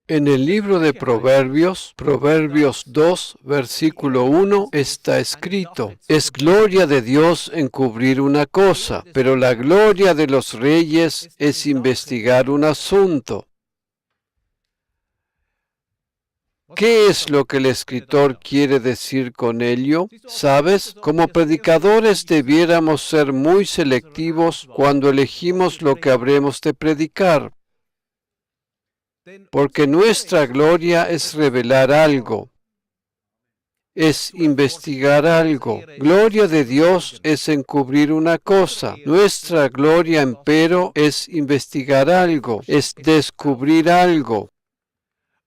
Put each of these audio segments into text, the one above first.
En el libro de Proverbios, Proverbios 2, versículo 1, está escrito: es gloria de Dios encubrir una cosa, pero la gloria de los reyes es investigar un asunto. ¿Qué es lo que el escritor quiere decir con ello? ¿Sabes? Como predicadores debiéramos ser muy selectivos cuando elegimos lo que habremos de predicar, porque nuestra gloria es revelar algo, es investigar algo. Gloria de Dios es encubrir una cosa. Nuestra gloria, empero, es investigar algo, es descubrir algo.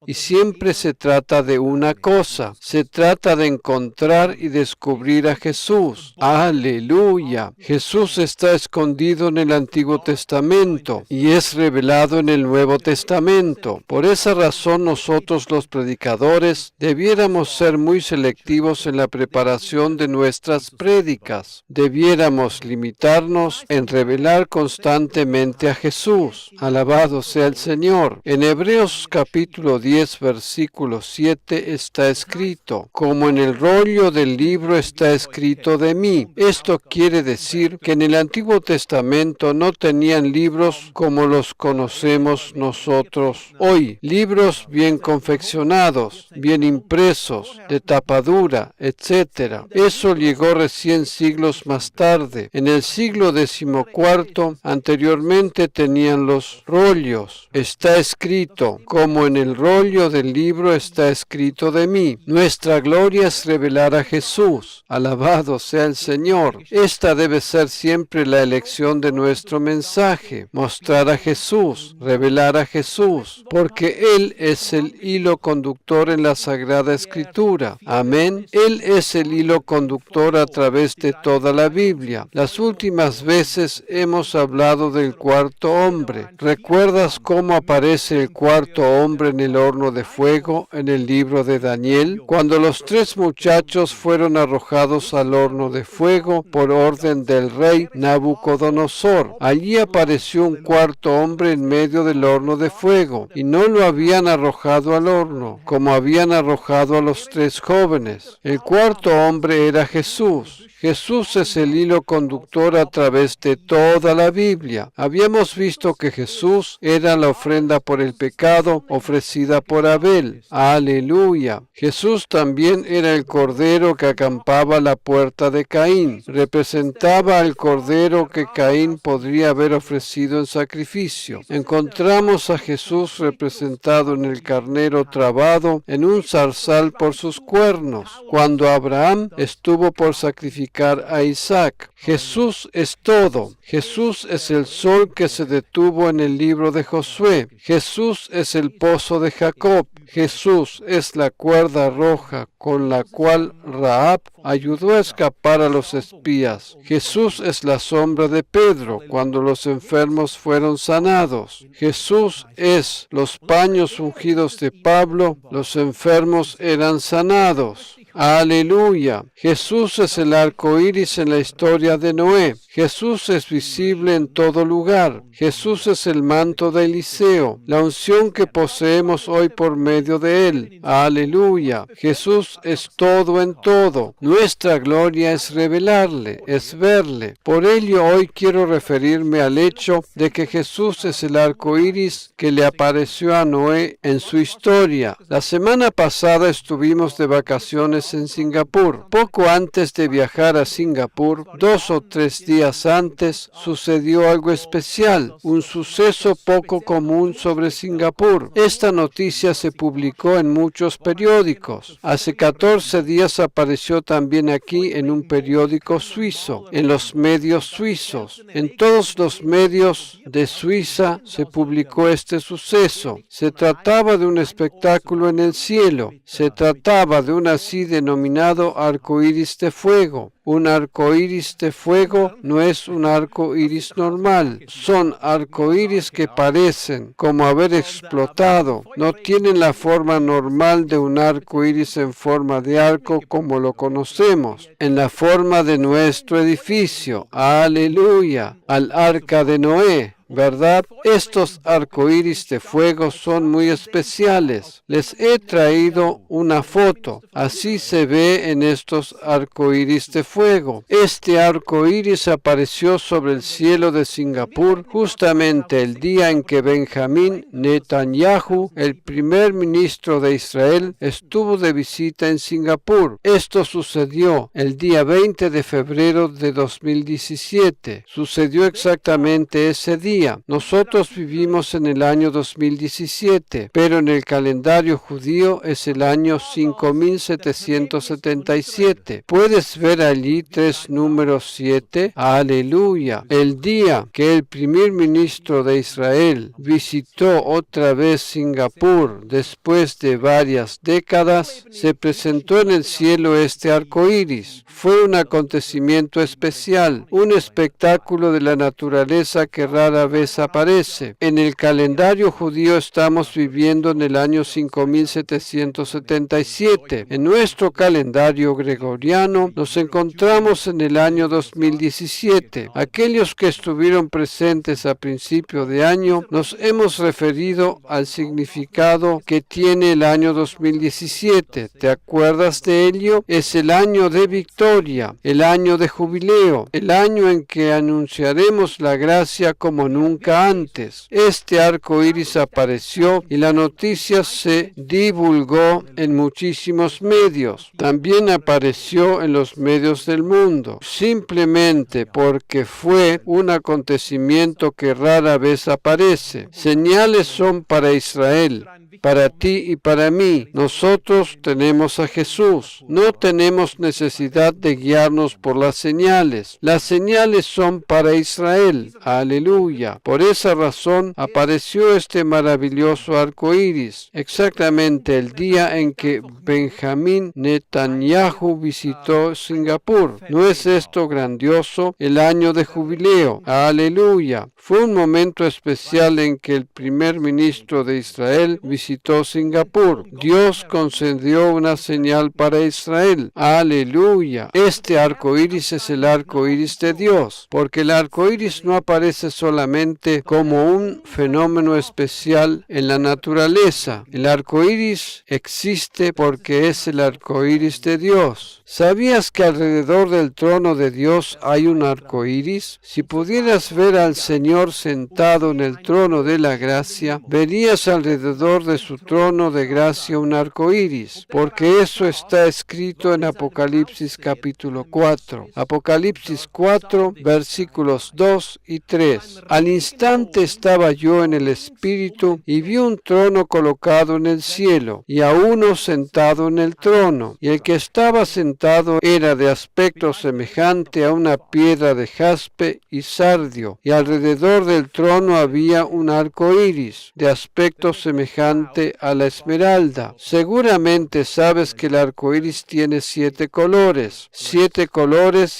Y siempre se trata de una cosa, se trata de encontrar y descubrir a Jesús. ¡Aleluya! Jesús está escondido en el Antiguo Testamento y es revelado en el Nuevo Testamento. Por esa razón nosotros los predicadores debiéramos ser muy selectivos en la preparación de nuestras prédicas. Debiéramos limitarnos en revelar constantemente a Jesús. Alabado sea el Señor. En Hebreos capítulo 10, versículo 7 está escrito: como en el rollo del libro está escrito de mí. Esto quiere decir que en el Antiguo Testamento no tenían libros como los conocemos nosotros hoy. Libros bien confeccionados, bien impresos, de tapadura, etc. Eso llegó recién siglos más tarde. En el siglo XIV, anteriormente tenían los rollos. Está escrito: como en el rollo del libro está escrito de mí. Nuestra gloria es revelar a Jesús. Alabado sea el Señor. Esta debe ser siempre la elección de nuestro mensaje: mostrar a Jesús, revelar a Jesús, porque Él es el hilo conductor en la Sagrada Escritura. Amén. Él es el hilo conductor a través de toda la Biblia. Las últimas veces hemos hablado del cuarto hombre. ¿Recuerdas cómo aparece el cuarto hombre en el horno de fuego en el libro de Daniel? Cuando los 3 muchachos fueron arrojados al horno de fuego por orden del rey Nabucodonosor, allí apareció un cuarto hombre en medio del horno de fuego, y no lo habían arrojado al horno, como habían arrojado a los 3 jóvenes. El cuarto hombre era Jesús. Jesús es el hilo conductor a través de toda la Biblia. Habíamos visto que Jesús era la ofrenda por el pecado ofrecida por Abel. ¡Aleluya! Jesús también era el cordero que acampaba a la puerta de Caín. Representaba al cordero que Caín podría haber ofrecido en sacrificio. Encontramos a Jesús representado en el carnero trabado en un zarzal por sus cuernos, cuando Abraham estuvo por sacrificar a Isaac. Jesús es todo. Jesús es el sol que se detuvo en el libro de Josué. Jesús es el pozo de Jacob. Jesús es la cuerda roja con la cual Rahab ayudó a escapar a los espías. Jesús es la sombra de Pedro cuando los enfermos fueron sanados. Jesús es los paños ungidos de Pablo, los enfermos eran sanados. ¡Aleluya! Jesús es el arco iris en la historia de Noé. Jesús es visible en todo lugar. Jesús es el manto de Eliseo, la unción que poseemos hoy por medio de él. ¡Aleluya! Jesús es todo en todo. Nuestra gloria es revelarle, es verle. Por ello hoy quiero referirme al hecho de que Jesús es el arco iris que le apareció a Noé en su historia. La semana pasada estuvimos de vacaciones en Singapur. Poco antes de viajar a Singapur, 2 o 3 días antes, sucedió algo especial, un suceso poco común sobre Singapur. Esta noticia se publicó en muchos periódicos. Hace 14 días apareció también aquí en un periódico suizo, en los medios suizos. En todos los medios de Suiza se publicó este suceso. Se trataba de un espectáculo en el cielo. Se trataba de un así denominado arco iris de fuego. Un arco iris de fuego no es un arco iris normal. Son arco iris que parecen como haber explotado. No tienen la forma normal de un arco iris en forma de arco como lo conocemos, en la forma de nuestro edificio. ¡Aleluya! Al arca de Noé. ¿verdad? Estos arcoíris de fuego son muy especiales. Les he traído una foto. Así se ve en estos arcoíris de fuego. Este arcoíris apareció sobre el cielo de Singapur justamente el día en que Benjamín Netanyahu, el primer ministro de Israel, estuvo de visita en Singapur. Esto sucedió el día 20 de febrero de 2017. Sucedió exactamente ese día. Nosotros vivimos en el año 2017, pero en el calendario judío es el año 5777. Puedes ver allí 3 números 7. Aleluya. El día que el primer ministro de Israel visitó otra vez Singapur después de varias décadas, se presentó en el cielo este arco iris. Fue un acontecimiento especial, un espectáculo de la naturaleza que rara vez aparece. En el calendario judío estamos viviendo en el año 5777. En nuestro calendario gregoriano nos encontramos en el año 2017. Aquellos que estuvieron presentes a principio de año nos hemos referido al significado que tiene el año 2017. ¿Te acuerdas de ello? Es el año de victoria, el año de jubileo, el año en que anunciaremos la gracia como nunca antes. Este arco iris apareció y la noticia se divulgó en muchísimos medios. También apareció en los medios del mundo, simplemente porque fue un acontecimiento que rara vez aparece. Señales son para Israel, para ti y para mí. Nosotros tenemos a Jesús. No tenemos necesidad de guiarnos por las señales. Las señales son para Israel. Aleluya. Por esa razón apareció este maravilloso arco iris, exactamente el día en que Benjamín Netanyahu visitó Singapur. ¿No es esto grandioso? El año de jubileo. Aleluya. Fue un momento especial en que el primer ministro de Israel visitó Singapur. Dios concedió una señal para Israel. Aleluya. Este arco iris es el arco iris de Dios, porque el arco iris no aparece solamente como un fenómeno especial en la naturaleza. El arco iris existe porque es el arco iris de Dios. ¿Sabías que alrededor del trono de Dios hay un arco iris? Si pudieras ver al Señor sentado en el trono de la gracia, verías alrededor de su trono de gracia un arco iris, porque eso está escrito en Apocalipsis capítulo 4. Apocalipsis 4, versículos 2 y 3. Al instante estaba yo en el Espíritu y vi un trono colocado en el cielo y a uno sentado en el trono, y el que estaba sentado era de aspecto semejante a una piedra de jaspe y sardio, y alrededor del trono había un arco iris de aspecto semejante a la esmeralda. Seguramente sabes que el arco iris tiene 7 colores,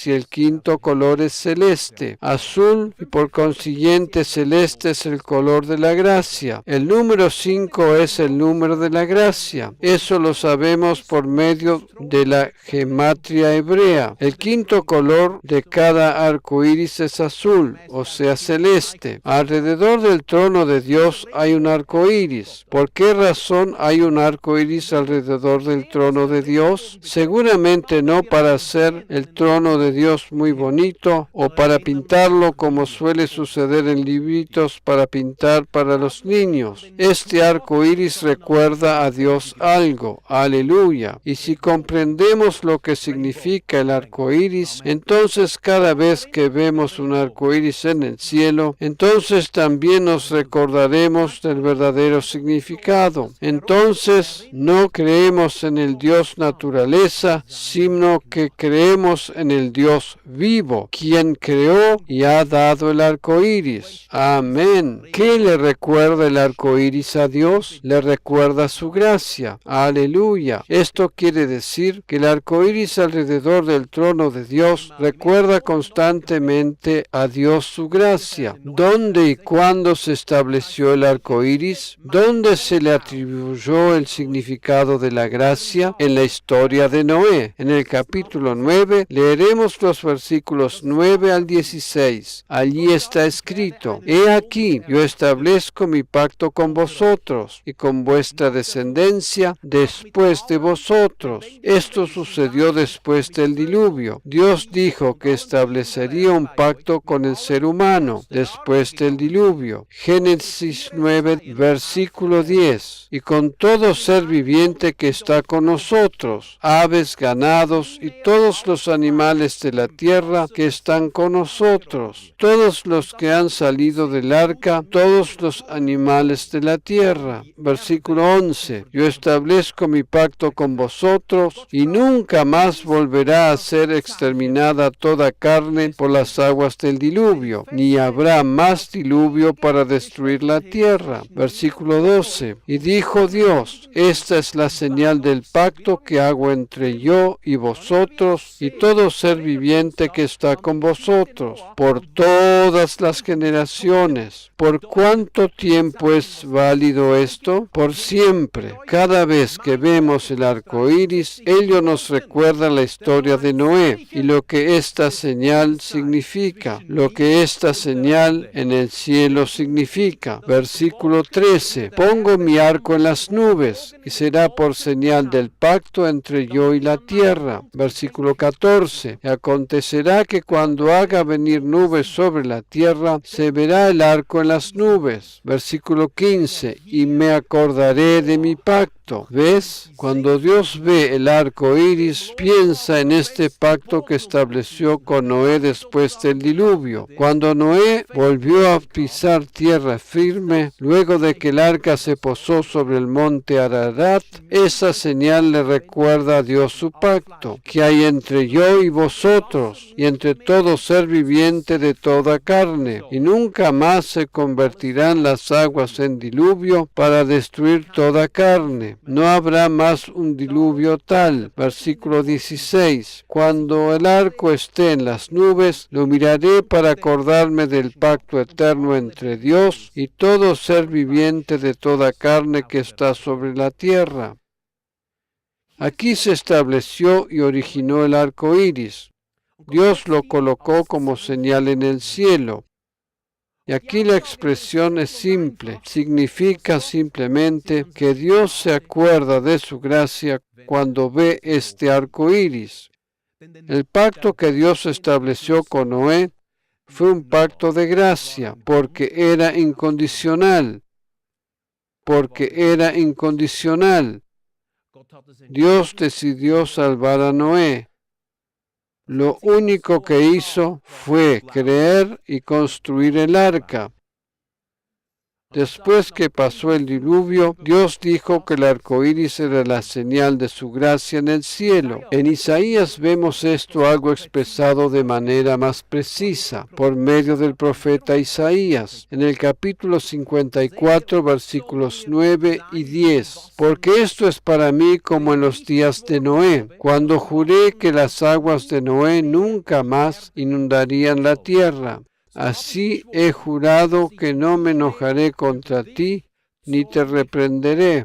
y el quinto color es celeste, azul, y por consiguiente celeste es el color de la gracia. El número 5 es el número de la gracia. Eso lo sabemos por medio de la gematria hebrea. El quinto color de cada arco iris es azul, o sea celeste. Alrededor del trono de Dios hay un arco iris. ¿Por qué razón hay un arco iris alrededor del trono de Dios? Seguramente no para hacer el trono de Dios muy bonito o para pintarlo como suele suceder en libritos para pintar para los niños. Este arco iris recuerda a Dios algo. Aleluya. Y si comprendemos lo que significa el arco iris, entonces cada vez que vemos un arco iris en el cielo, entonces también nos recordaremos del verdadero significado. Entonces no creemos en el Dios naturaleza, sino que creemos en el Dios vivo, quien creó y ha dado el arco iris. Amén. ¿Qué le recuerda el arco iris a Dios? Le recuerda su gracia. Aleluya. Esto quiere decir que el arco iris alrededor del trono de Dios recuerda constantemente a Dios su gracia. ¿Dónde y cuándo se estableció el arco iris? ¿Dónde se le atribuyó el significado de la gracia? En la historia de Noé. En el capítulo 9 leeremos los versículos 9 al 16. Allí está escrito: escrito: He aquí, yo establezco mi pacto con vosotros y con vuestra descendencia después de vosotros. Esto sucedió después del diluvio. Dios dijo que establecería un pacto con el ser humano después del diluvio. Génesis 9, versículo 10. Y con todo ser viviente que está con nosotros, aves, ganados y todos los animales de la tierra que están con nosotros, todos los que han salido del arca, todos los animales de la tierra. Versículo 11. Yo establezco mi pacto con vosotros y nunca más volverá a ser exterminada toda carne por las aguas del diluvio, ni habrá más diluvio para destruir la tierra. Versículo 12. Y dijo Dios: Esta es la señal del pacto que hago entre yo y vosotros y todo ser viviente que está con vosotros, por todas las generaciones. ¿Por cuánto tiempo es válido esto? Por siempre. Cada vez que vemos el arco iris, ello nos recuerda la historia de Noé y lo que esta señal significa, lo que esta señal en el cielo significa. Versículo 13. Pongo mi arco en las nubes y será por señal del pacto entre yo y la tierra. Versículo 14. Y acontecerá que cuando haga venir nubes sobre la tierra, se verá el arco en las nubes. Versículo 15. Y me acordaré de mi pacto. ¿Ves? Cuando Dios ve el arco iris, piensa en este pacto que estableció con Noé después del diluvio. Cuando Noé volvió a pisar tierra firme, luego de que el arca se posó sobre el monte Ararat, esa señal le recuerda a Dios su pacto, que hay entre yo y vosotros, y entre todo ser viviente de toda carne, y nunca más se convertirán las aguas en diluvio para destruir toda carne. No habrá más un diluvio tal. Versículo 16. Cuando el arco esté en las nubes, lo miraré para acordarme del pacto eterno entre Dios y todo ser viviente de toda carne que está sobre la tierra. Aquí se estableció y originó el arco iris. Dios lo colocó como señal en el cielo. Y aquí la expresión es simple, significa simplemente que Dios se acuerda de su gracia cuando ve este arco iris. El pacto que Dios estableció con Noé fue un pacto de gracia, porque era incondicional. Dios decidió salvar a Noé. Lo único que hizo fue creer y construir el arca. Después que pasó el diluvio, Dios dijo que el arco iris era la señal de su gracia en el cielo. En Isaías vemos esto algo expresado de manera más precisa por medio del profeta Isaías, en el capítulo 54, versículos 9 y 10. Porque esto es para mí como en los días de Noé, cuando juré que las aguas de Noé nunca más inundarían la tierra. Así he jurado que no me enojaré contra ti, ni te reprenderé.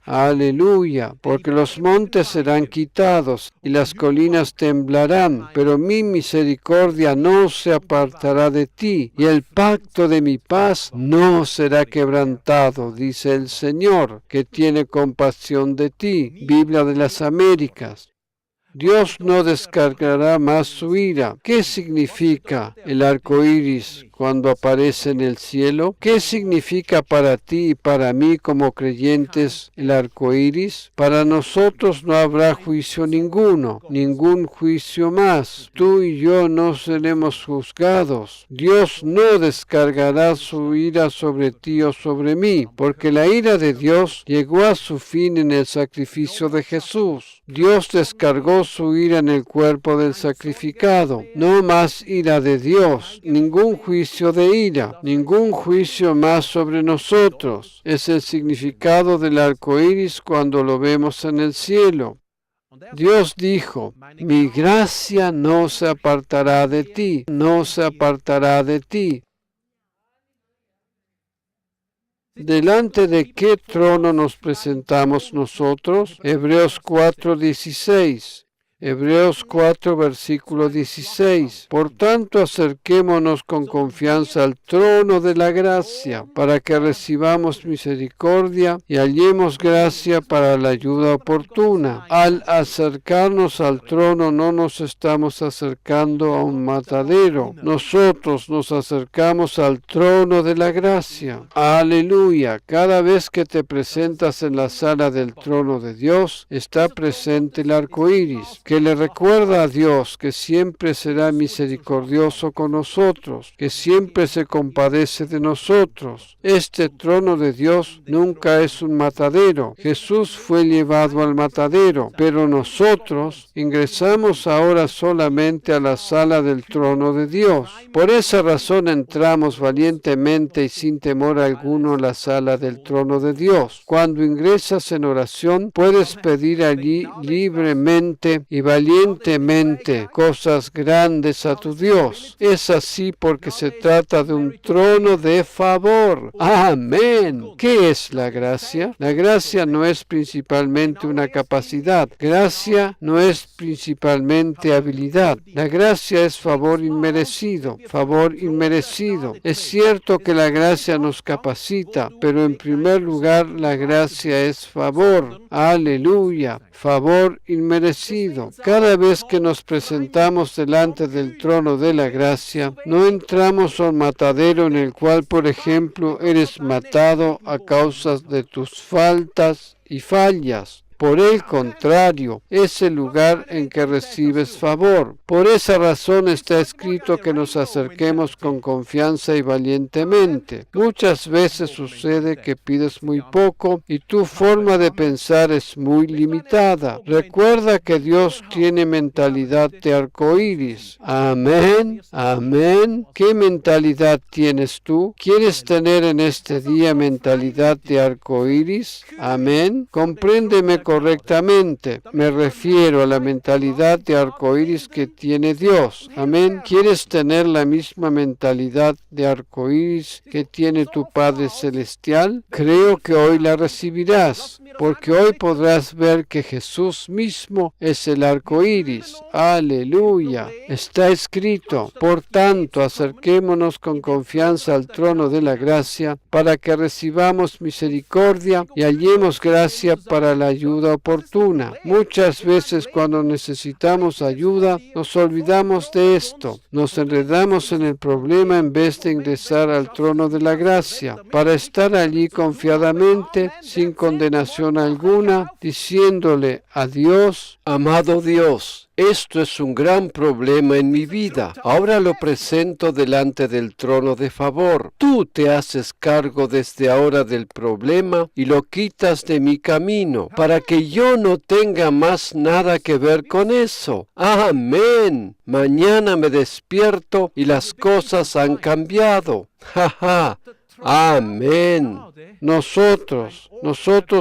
Aleluya, porque los montes serán quitados y las colinas temblarán, pero mi misericordia no se apartará de ti, y el pacto de mi paz no será quebrantado, dice el Señor, que tiene compasión de ti. Biblia de las Américas. Dios no descargará más su ira. ¿Qué significa el arco iris cuando aparece en el cielo? ¿Qué significa para ti y para mí como creyentes el arco iris? Para nosotros no habrá juicio ninguno, ningún juicio más. Tú y yo no seremos juzgados. Dios no descargará su ira sobre ti o sobre mí, porque la ira de Dios llegó a su fin en el sacrificio de Jesús. Dios descargó su ira en el cuerpo del sacrificado. No más ira de Dios, ningún juicio de ira, ningún juicio más sobre nosotros. Es el significado del arco iris cuando lo vemos en el cielo. Dios dijo: mi gracia no se apartará de ti, no se apartará de ti. ¿Delante de qué trono nos presentamos nosotros? Hebreos 4:16. Hebreos 4, versículo 16. Por tanto, acerquémonos con confianza al trono de la gracia, para que recibamos misericordia y hallemos gracia para la ayuda oportuna. Al acercarnos al trono no nos estamos acercando a un matadero. Nosotros nos acercamos al trono de la gracia. Aleluya. Cada vez que te presentas en la sala del trono de Dios, está presente el arco iris, que le recuerda a Dios que siempre será misericordioso con nosotros, que siempre se compadece de nosotros. Este trono de Dios nunca es un matadero. Jesús fue llevado al matadero, pero nosotros ingresamos ahora solamente a la sala del trono de Dios. Por esa razón entramos valientemente y sin temor alguno en la sala del trono de Dios. Cuando ingresas en oración, puedes pedir allí libremente y valientemente cosas grandes a tu Dios. Es así porque se trata de un trono de favor. Amén. ¿Qué es la gracia? La gracia no es principalmente una capacidad. Gracia no es principalmente habilidad. La gracia es favor inmerecido. Favor inmerecido. Es cierto que la gracia nos capacita, pero en primer lugar la gracia es favor. Aleluya. Favor inmerecido. Cada vez que nos presentamos delante del trono de la gracia, no entramos a un matadero en el cual, por ejemplo, eres matado a causa de tus faltas y fallas. Por el contrario, es el lugar en que recibes favor. Por esa razón está escrito que nos acerquemos con confianza y valientemente. Muchas veces sucede que pides muy poco y tu forma de pensar es muy limitada. Recuerda que Dios tiene mentalidad de arcoíris. Amén. Amén. ¿Qué mentalidad tienes tú? ¿Quieres tener en este día mentalidad de arcoíris? Amén. Compréndeme correctamente. Me refiero a la mentalidad de arcoíris que tiene Dios. Amén. ¿Quieres tener la misma mentalidad de arcoíris que tiene tu Padre Celestial? Creo que hoy la recibirás, porque hoy podrás ver que Jesús mismo es el arcoíris. Aleluya. Está escrito: por tanto, acerquémonos con confianza al trono de la gracia, para que recibamos misericordia y hallemos gracia para la ayuda oportuna. Muchas veces cuando necesitamos ayuda, nos olvidamos de esto. Nos enredamos en el problema en vez de ingresar al trono de la gracia, para estar allí confiadamente, sin condenación alguna, diciéndole a Dios: amado Dios, esto es un gran problema en mi vida. Ahora lo presento delante del trono de favor. Tú te haces cargo desde ahora del problema y lo quitas de mi camino, para que yo no tenga más nada que ver con eso. Amén. Mañana me despierto y las cosas han cambiado. Ja, ja. Amén. Nosotros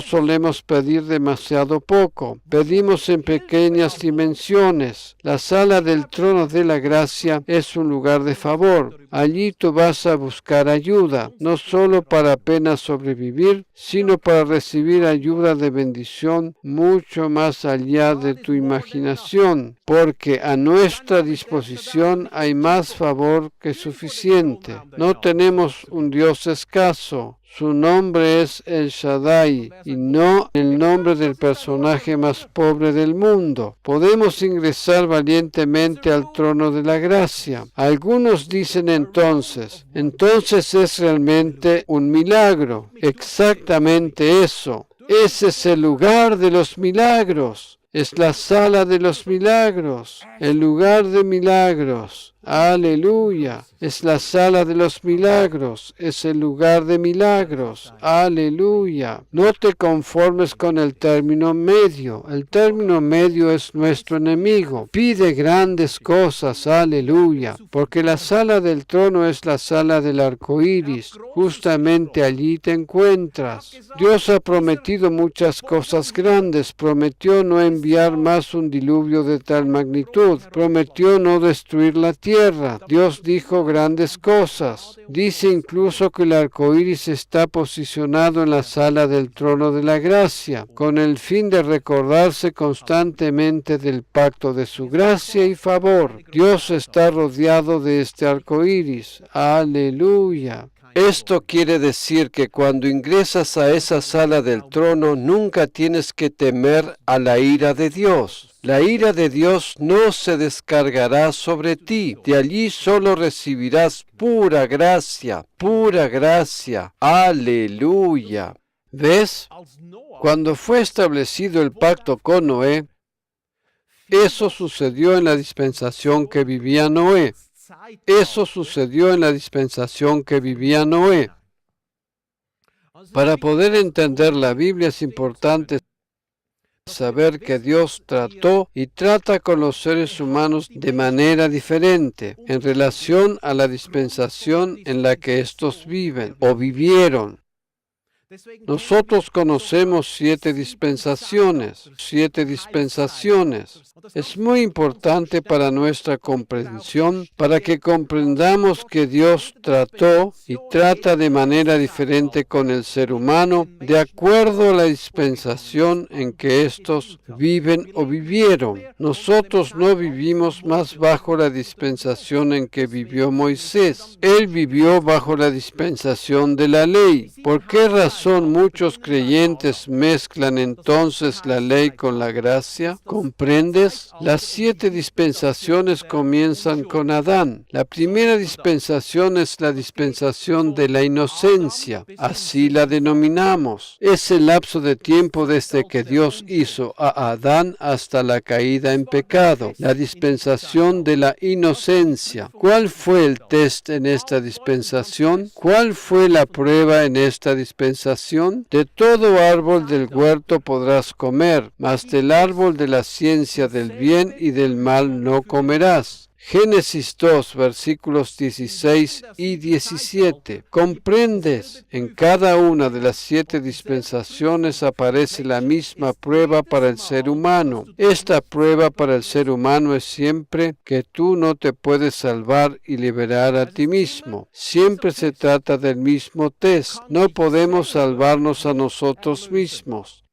solemos pedir demasiado poco. Pedimos en pequeñas dimensiones. La sala del trono de la gracia es un lugar de favor. Allí tú vas a buscar ayuda, no solo para apenas sobrevivir, sino para recibir ayuda de bendición mucho más allá de tu imaginación, porque a nuestra disposición hay más favor que suficiente. No tenemos un Dios escaso. Su nombre es El Shaddai y no el nombre del personaje más pobre del mundo. Podemos ingresar valientemente al trono de la gracia. Algunos dicen entonces es realmente un milagro. Exactamente eso. Ese es el lugar de los milagros. Es la sala de los milagros, el lugar de milagros. Aleluya. Es la sala de los milagros, es el lugar de milagros. Aleluya. No te conformes con el término medio. El término medio es nuestro enemigo. Pide grandes cosas. Aleluya. Porque la sala del trono es la sala del arco iris. Justamente allí te encuentras. Dios ha prometido muchas cosas grandes. Prometió no enviar más un diluvio de tal magnitud. Prometió no destruir la tierra. tierra. Dios dijo grandes cosas. Dice incluso que el arco iris está posicionado en la sala del trono de la gracia, con el fin de recordarse constantemente del pacto de su gracia y favor. Dios está rodeado de este arco iris. Aleluya. Esto quiere decir que cuando ingresas a esa sala del trono, nunca tienes que temer a la ira de Dios. La ira de Dios no se descargará sobre ti. De allí solo recibirás pura gracia, pura gracia. Aleluya. ¿Ves? Cuando fue establecido el pacto con Noé, eso sucedió en la dispensación que vivía Noé. Eso sucedió en la dispensación que vivía Noé. Para poder entender la Biblia es importante saber que Dios trató y trata con los seres humanos de manera diferente en relación a la dispensación en la que estos viven o vivieron. Nosotros conocemos 7 dispensaciones. Es muy importante para nuestra comprensión, para que comprendamos que Dios trató y trata de manera diferente con el ser humano, de acuerdo a la dispensación en que estos viven o vivieron. Nosotros no vivimos más bajo la dispensación en que vivió Moisés. Él vivió bajo la dispensación de la ley. ¿Por qué razón muchos creyentes mezclan entonces la ley con la gracia? ¿Comprendes? Las 7 dispensaciones comienzan con Adán. La primera dispensación es la dispensación de la inocencia. Así la denominamos. Es el lapso de tiempo desde que Dios hizo a Adán hasta la caída en pecado. La dispensación de la inocencia. ¿Cuál fue el test en esta dispensación? ¿Cuál fue la prueba en esta dispensación? De todo árbol del huerto podrás comer, mas del árbol de la ciencia del bien y del mal no comerás. Génesis 2, versículos 16 y 17. ¿Comprendes? En cada una de las 7 dispensaciones aparece la misma prueba para el ser humano. Esta prueba para el ser humano es siempre que tú no te puedes salvar y liberar a ti mismo. Siempre se trata del mismo test. No podemos salvarnos a nosotros mismos.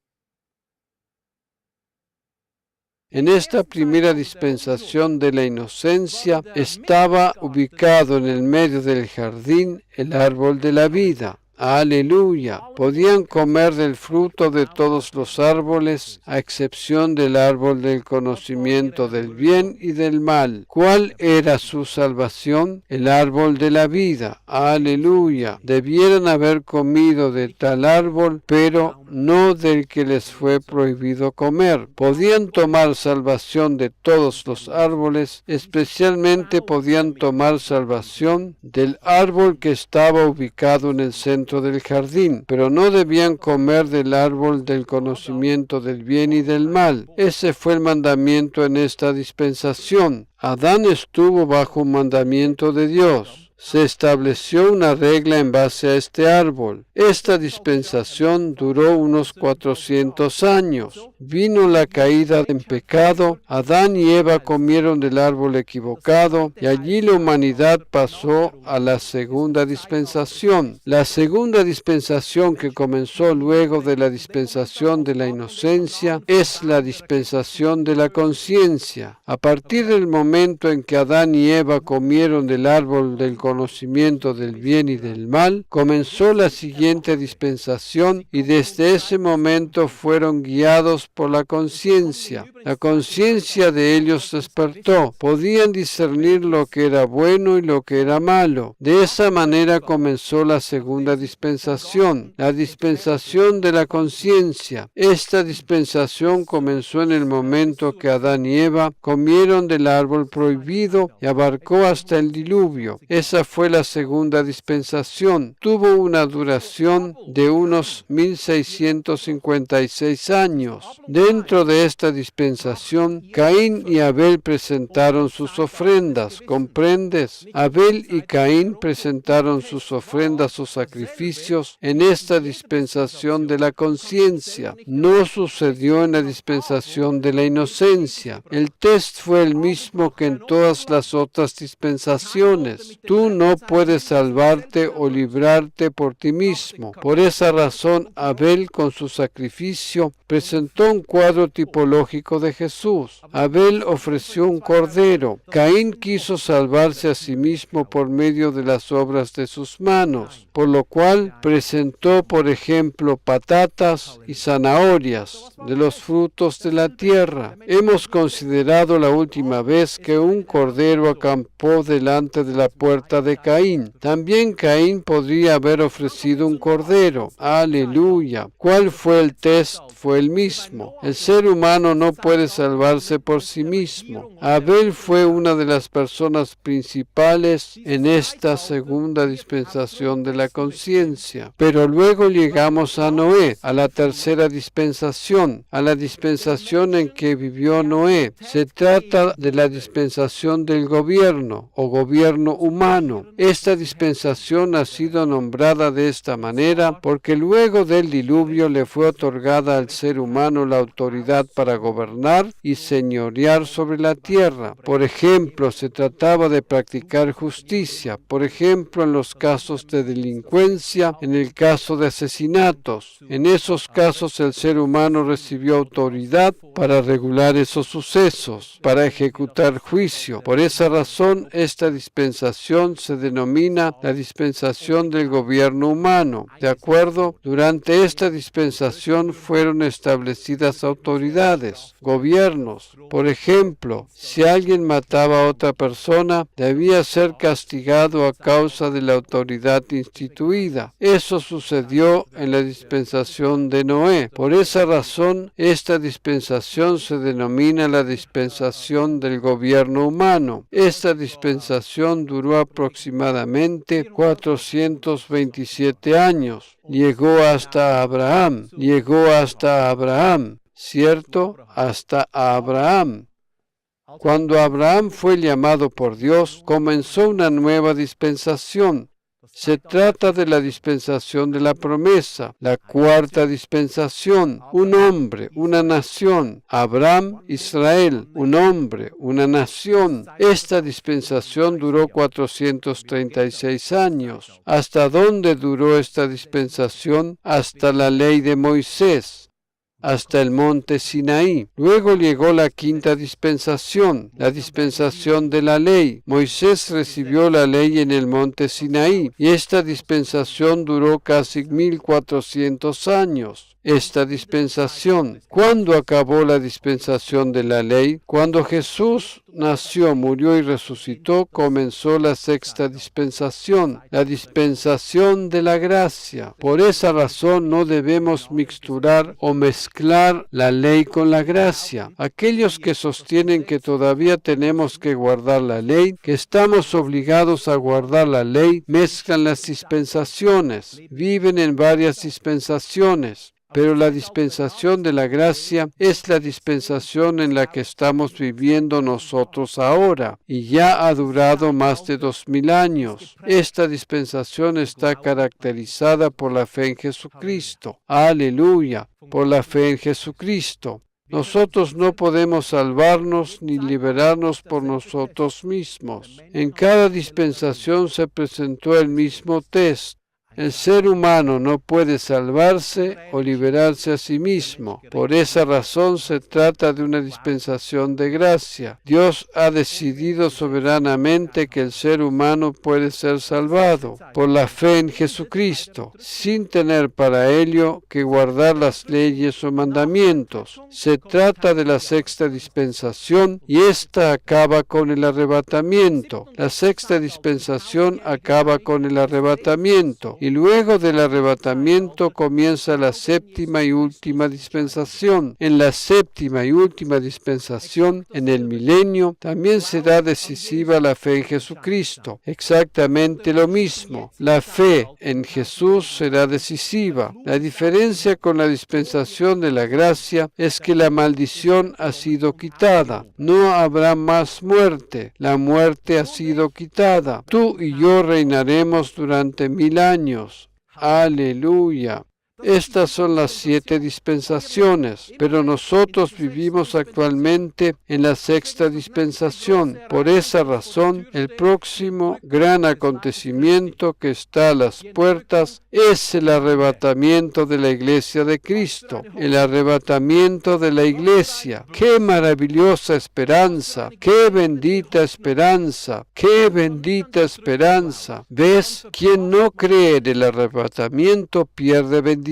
En esta primera dispensación de la inocencia estaba ubicado en el medio del jardín el árbol de la vida. Aleluya. Podían comer del fruto de todos los árboles, a excepción del árbol del conocimiento del bien y del mal. ¿Cuál era su salvación? El árbol de la vida. Aleluya. Debieran haber comido de tal árbol, pero no del que les fue prohibido comer. Podían tomar salvación de todos los árboles, especialmente podían tomar salvación del árbol que estaba ubicado en el centro del jardín, pero no debían comer del árbol del conocimiento del bien y del mal. Ese fue el mandamiento en esta dispensación. Adán estuvo bajo un mandamiento de Dios. Se estableció una regla en base a este árbol. Esta dispensación duró unos 400 años. Vino la caída en pecado, Adán y Eva comieron del árbol equivocado y allí la humanidad pasó a la segunda dispensación. La segunda dispensación que comenzó luego de la dispensación de la inocencia es la dispensación de la conciencia. A partir del momento en que Adán y Eva comieron del árbol del conocimiento del bien y del mal, comenzó la siguiente dispensación y desde ese momento fueron guiados por la conciencia. La conciencia de ellos despertó. Podían discernir lo que era bueno y lo que era malo. De esa manera comenzó la segunda dispensación, la dispensación de la conciencia. Esta dispensación comenzó en el momento que Adán y Eva comieron del árbol prohibido y abarcó hasta el diluvio. Esa Esa fue la segunda dispensación. Tuvo una duración de unos 1656 años. Dentro de esta dispensación, Caín y Abel presentaron sus ofrendas. ¿Comprendes? Abel y Caín presentaron sus ofrendas o sacrificios en esta dispensación de la conciencia. No sucedió en la dispensación de la inocencia. El test fue el mismo que en todas las otras dispensaciones. Tú no puedes salvarte o librarte por ti mismo. Por esa razón, Abel con su sacrificio presentó un cuadro tipológico de Jesús. Abel ofreció un cordero. Caín quiso salvarse a sí mismo por medio de las obras de sus manos, por lo cual presentó, por ejemplo, patatas y zanahorias de los frutos de la tierra. Hemos considerado la última vez que un cordero acampó delante de la puerta de Caín. También Caín podría haber ofrecido un cordero. Aleluya. ¿Cuál fue el test? Fue el mismo. El ser humano no puede salvarse por sí mismo. Abel fue una de las personas principales en esta segunda dispensación de la conciencia. Pero luego llegamos a Noé, a la tercera dispensación, a la dispensación en que vivió Noé. Se trata de la dispensación del gobierno o gobierno humano. Esta dispensación ha sido nombrada de esta manera porque luego del diluvio le fue otorgada al ser humano la autoridad para gobernar y señorear sobre la tierra. Por ejemplo, se trataba de practicar justicia, por ejemplo, en los casos de delincuencia, en el caso de asesinatos. En esos casos el ser humano recibió autoridad para regular esos sucesos, para ejecutar juicio. Por esa razón, esta dispensación se denomina la dispensación del gobierno humano. ¿De acuerdo? Durante esta dispensación fueron establecidas autoridades, gobiernos. Por ejemplo, si alguien mataba a otra persona, debía ser castigado a causa de la autoridad instituida. Eso sucedió en la dispensación de Noé. Por esa razón, esta dispensación se denomina la dispensación del gobierno humano. Esta dispensación duró aproximadamente 427 años. Llegó hasta Abraham, ¿cierto? Hasta Abraham. Cuando Abraham fue llamado por Dios, comenzó una nueva dispensación. Se trata de la dispensación de la promesa, la cuarta dispensación, un hombre, una nación, Abraham, Israel, un hombre, una nación. Esta dispensación duró 436 años. ¿Hasta dónde duró esta dispensación? Hasta la ley de Moisés, hasta el monte Sinaí. Luego llegó la quinta dispensación, la dispensación de la ley. Moisés recibió la ley en el monte Sinaí y esta dispensación duró casi 1400 años. Esta dispensación. ¿Cuándo acabó la dispensación de la ley? Cuando Jesús nació, murió y resucitó, comenzó la sexta dispensación, la dispensación de la gracia. Por esa razón no debemos mixturar o mezclar la ley con la gracia. Aquellos que sostienen que todavía tenemos que guardar la ley, que estamos obligados a guardar la ley, mezclan las dispensaciones, viven en varias dispensaciones. Pero la dispensación de la gracia es la dispensación en la que estamos viviendo nosotros ahora, y ya ha durado más de 2000 años. Esta dispensación está caracterizada por la fe en Jesucristo. Aleluya, por la fe en Jesucristo. Nosotros no podemos salvarnos ni liberarnos por nosotros mismos. En cada dispensación se presentó el mismo test. El ser humano no puede salvarse o liberarse a sí mismo. Por esa razón se trata de una dispensación de gracia. Dios ha decidido soberanamente que el ser humano puede ser salvado por la fe en Jesucristo, sin tener para ello que guardar las leyes o mandamientos. Se trata de la sexta dispensación y esta acaba con el arrebatamiento. La sexta dispensación acaba con el arrebatamiento. y luego del arrebatamiento comienza la séptima y última dispensación. En la séptima y última dispensación, en el milenio, también será decisiva la fe en Jesucristo. Exactamente lo mismo. La fe en Jesús será decisiva. La diferencia con la dispensación de la gracia es que la maldición ha sido quitada. No habrá más muerte. La muerte ha sido quitada. Tú y yo reinaremos durante 1000 años. Aleluya. Estas son las 7 dispensaciones, pero nosotros vivimos actualmente en la sexta dispensación. Por esa razón, el próximo gran acontecimiento que está a las puertas es el arrebatamiento de la iglesia de Cristo. El arrebatamiento de la iglesia. ¡Qué maravillosa esperanza! ¡Qué bendita esperanza! ¡Qué bendita esperanza! ¿Ves? Quien no cree en el arrebatamiento pierde bendición,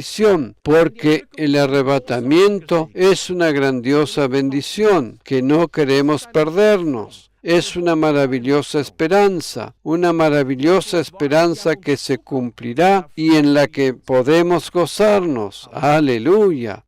porque el arrebatamiento es una grandiosa bendición que no queremos perdernos. Es una maravillosa esperanza que se cumplirá y en la que podemos gozarnos. Aleluya.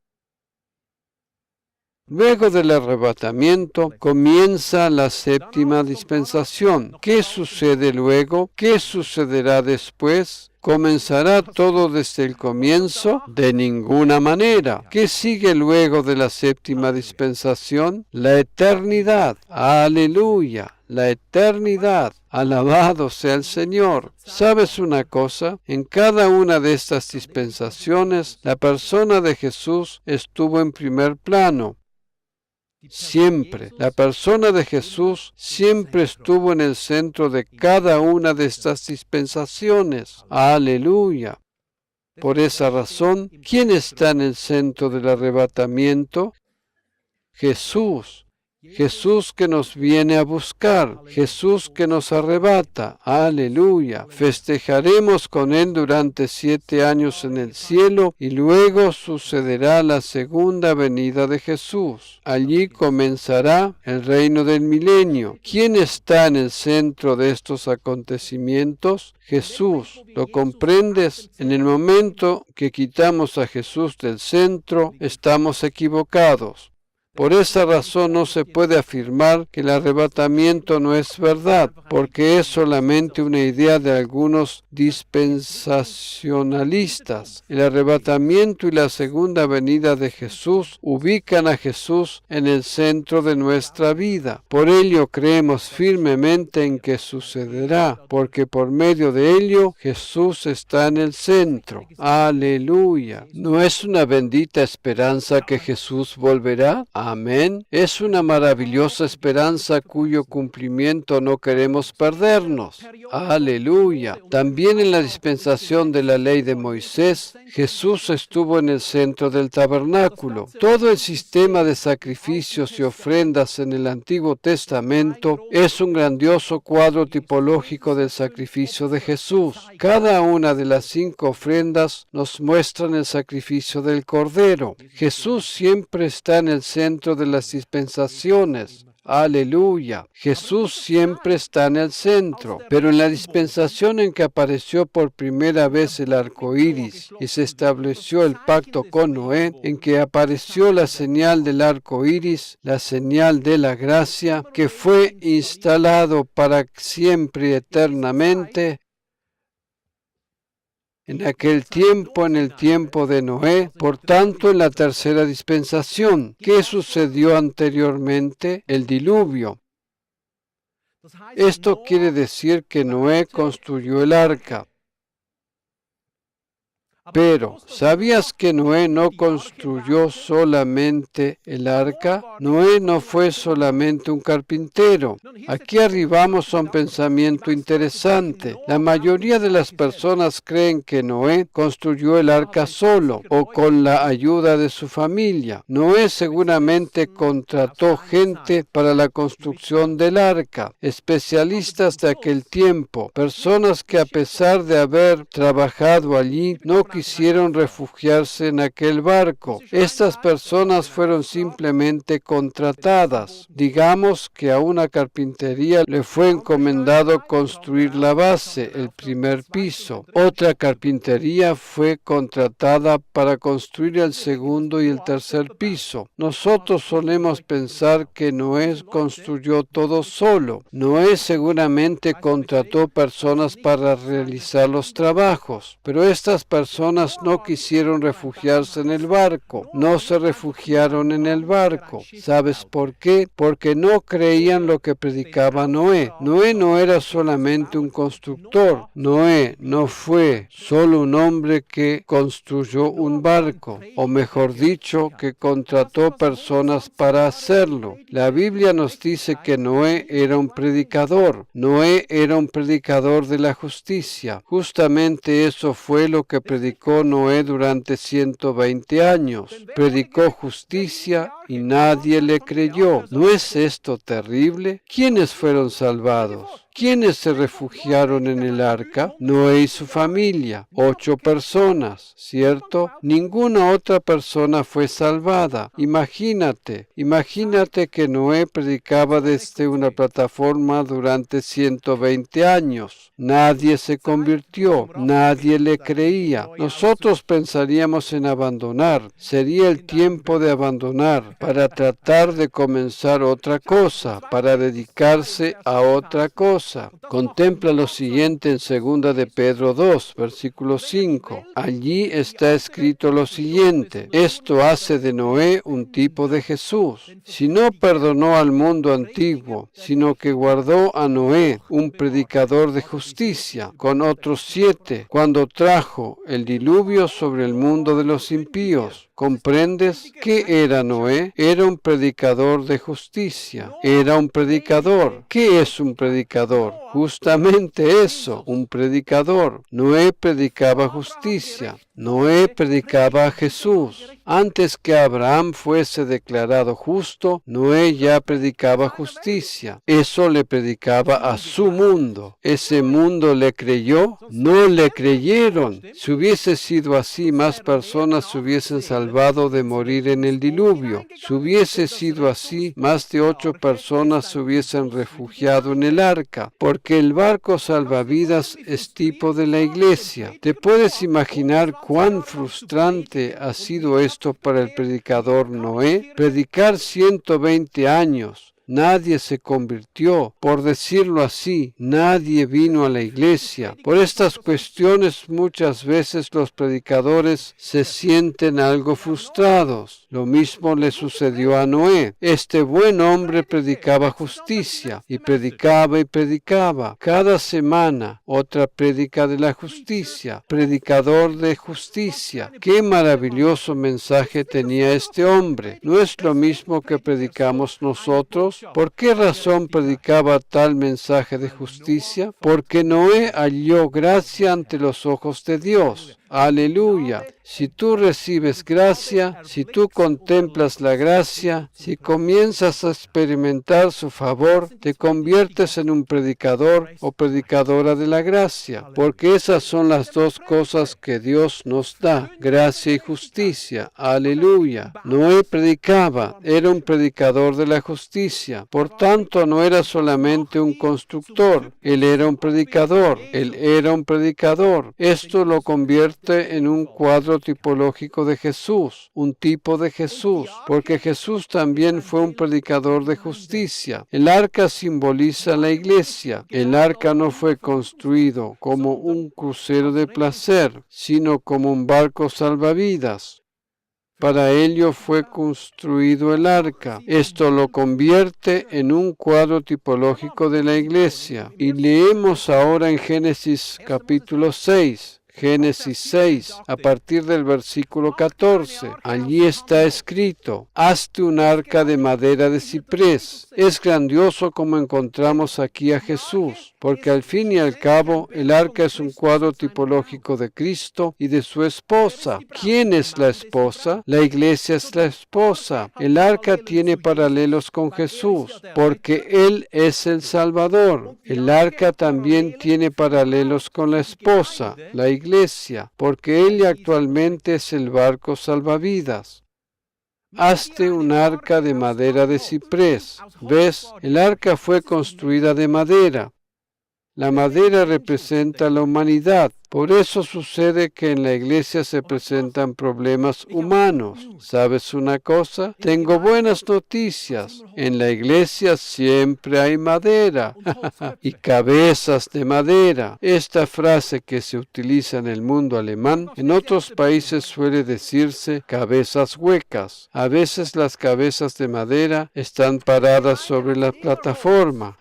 Luego del arrebatamiento comienza la séptima dispensación. ¿Qué sucede luego? ¿Qué sucederá después? ¿Comenzará todo desde el comienzo? De ninguna manera. ¿Qué sigue luego de la séptima dispensación? La eternidad. Aleluya. La eternidad. Alabado sea el Señor. ¿Sabes una cosa? En cada una de estas dispensaciones, la persona de Jesús estuvo en primer plano. Siempre. La persona de Jesús siempre estuvo en el centro de cada una de estas dispensaciones. Aleluya. Por esa razón, ¿quién está en el centro del arrebatamiento? Jesús. Jesús que nos viene a buscar, Jesús que nos arrebata. Aleluya. Festejaremos con Él durante 7 años en el cielo y luego sucederá la segunda venida de Jesús. Allí comenzará el reino del milenio. ¿Quién está en el centro de estos acontecimientos? Jesús. ¿Lo comprendes? En el momento que quitamos a Jesús del centro, estamos equivocados. Por esa razón no se puede afirmar que el arrebatamiento no es verdad, porque es solamente una idea de algunos dispensacionalistas. El arrebatamiento y la segunda venida de Jesús ubican a Jesús en el centro de nuestra vida. Por ello creemos firmemente en que sucederá, porque por medio de ello Jesús está en el centro. Aleluya. ¿No es una bendita esperanza que Jesús volverá? Amén. Es una maravillosa esperanza cuyo cumplimiento no queremos perdernos. Aleluya. También en la dispensación de la ley de Moisés, Jesús estuvo en el centro del tabernáculo. Todo el sistema de sacrificios y ofrendas en el Antiguo Testamento es un grandioso cuadro tipológico del sacrificio de Jesús. Cada una de las 5 ofrendas nos muestran el sacrificio del Cordero. Jesús siempre está en el centro de las dispensaciones. Aleluya. Jesús siempre está en el centro. Pero en la dispensación en que apareció por primera vez el arco iris y se estableció el pacto con Noé, en que apareció la señal del arco iris, la señal de la gracia, que fue instalado para siempre y eternamente, en aquel tiempo, en el tiempo de Noé, por tanto en la tercera dispensación. ¿Qué sucedió anteriormente? El diluvio. Esto quiere decir que Noé construyó el arca. Pero, ¿sabías que Noé no construyó solamente el arca? Noé no fue solamente un carpintero. Aquí arribamos a un pensamiento interesante. La mayoría de las personas creen que Noé construyó el arca solo o con la ayuda de su familia. Noé seguramente contrató gente para la construcción del arca, especialistas de aquel tiempo, personas que a pesar de haber trabajado allí, no quisieron refugiarse en aquel barco. Estas personas fueron simplemente contratadas. Digamos que a una carpintería le fue encomendado construir la base, el primer piso. Otra carpintería fue contratada para construir el segundo y el tercer piso. Nosotros solemos pensar que Noé construyó todo solo. Noé seguramente contrató personas para realizar los trabajos, pero estas personas no quisieron refugiarse en el barco, no se refugiaron en el barco. ¿Sabes por qué? Porque no creían lo que predicaba Noé. Noé no era solamente un constructor. Noé no fue solo un hombre que construyó un barco, o mejor dicho, que contrató personas para hacerlo. La Biblia nos dice que Noé era un predicador. Noé era un predicador de la justicia. Justamente eso fue lo que predicó Noé durante 120 años. Predicó justicia y nadie le creyó. ¿No es esto terrible? ¿Quiénes fueron salvados? ¿Quiénes se refugiaron en el arca? Noé y su familia, 8 personas, ¿cierto? Ninguna otra persona fue salvada. Imagínate que Noé predicaba desde una plataforma durante 120 años. Nadie se convirtió, nadie le creía. Nosotros pensaríamos en abandonar. Sería el tiempo de abandonar para tratar de comenzar otra cosa, para dedicarse a otra cosa. Contempla lo siguiente en 2 de Pedro 2, versículo 5. Allí está escrito lo siguiente: esto hace de Noé un tipo de Jesús. Si no perdonó al mundo antiguo, sino que guardó a Noé, un predicador de justicia, con otros 7, cuando trajo el diluvio sobre el mundo de los impíos. ¿Comprendes? ¿Qué era Noé? Era un predicador de justicia. Era un predicador. ¿Qué es un predicador? Justamente eso, un predicador. Noé predicaba justicia. Noé predicaba a Jesús. Antes que Abraham fuese declarado justo, Noé ya predicaba justicia. Eso le predicaba a su mundo. ¿Ese mundo le creyó? No le creyeron. Si hubiese sido así, más personas se hubiesen salvado de morir en el diluvio. Si hubiese sido así, más de 8 personas se hubiesen refugiado en el arca, porque el barco salvavidas es tipo de la iglesia. ¿Te puedes imaginar cuán frustrante ha sido esto para el predicador Noé? Predicar 120 años. Nadie se convirtió, por decirlo así, nadie vino a la iglesia. Por estas cuestiones muchas veces los predicadores se sienten algo frustrados. Lo mismo le sucedió a Noé. Este buen hombre predicaba justicia y predicaba. Cada semana otra prédica de la justicia, predicador de justicia. Qué maravilloso mensaje tenía este hombre. ¿No es lo mismo que predicamos nosotros? ¿Por qué razón predicaba tal mensaje de justicia? Porque Noé halló gracia ante los ojos de Dios. Aleluya. Si tú recibes gracia, si tú contemplas la gracia, si comienzas a experimentar su favor, te conviertes en un predicador o predicadora de la gracia, porque esas son las dos cosas que Dios nos da, gracia y justicia. Aleluya. Noé predicaba, era un predicador de la justicia. Por tanto, no era solamente un constructor, él era un predicador. Esto lo convierte en un cuadro tipológico de Jesús, un tipo de Jesús, porque Jesús también fue un predicador de justicia. El arca simboliza la iglesia. El arca no fue construido como un crucero de placer, sino como un barco salvavidas. Para ello fue construido el arca. Esto lo convierte en un cuadro tipológico de la iglesia. Y leemos ahora en Génesis capítulo 6. Génesis 6, a partir del versículo 14. Allí está escrito: hazte un arca de madera de ciprés. Es grandioso como encontramos aquí a Jesús, porque al fin y al cabo el arca es un cuadro tipológico de Cristo y de su esposa. ¿Quién es la esposa? La iglesia es la esposa. El arca tiene paralelos con Jesús, porque Él es el Salvador. El arca también tiene paralelos con la esposa, la iglesia, porque ella actualmente es el barco salvavidas. Hazte un arca de madera de ciprés. ¿Ves? El arca fue construida de madera. La madera representa la humanidad. Por eso sucede que en la iglesia se presentan problemas humanos. ¿Sabes una cosa? Tengo buenas noticias. En la iglesia siempre hay madera y cabezas de madera. Esta frase que se utiliza en el mundo alemán, en otros países suele decirse cabezas huecas. A veces las cabezas de madera están paradas sobre la plataforma.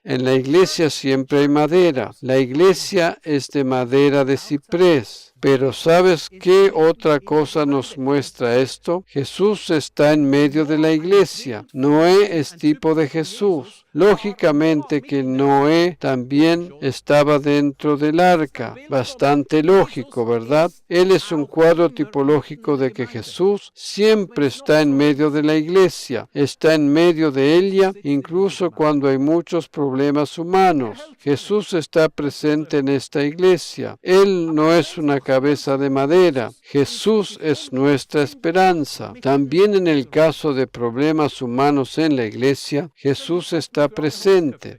En la iglesia siempre hay madera. La iglesia es de madera de ciprés. Pero ¿sabes qué otra cosa nos muestra esto? Jesús está en medio de la iglesia. Noé es tipo de Jesús. Lógicamente que Noé también estaba dentro del arca. Bastante lógico, ¿verdad? Él es un cuadro tipológico de que Jesús siempre está en medio de la iglesia. Está en medio de ella, incluso cuando hay muchos problemas humanos. Jesús está presente en esta iglesia. Él no es una cabeza de madera. Jesús es nuestra esperanza. También en el caso de problemas humanos en la iglesia, Jesús está presente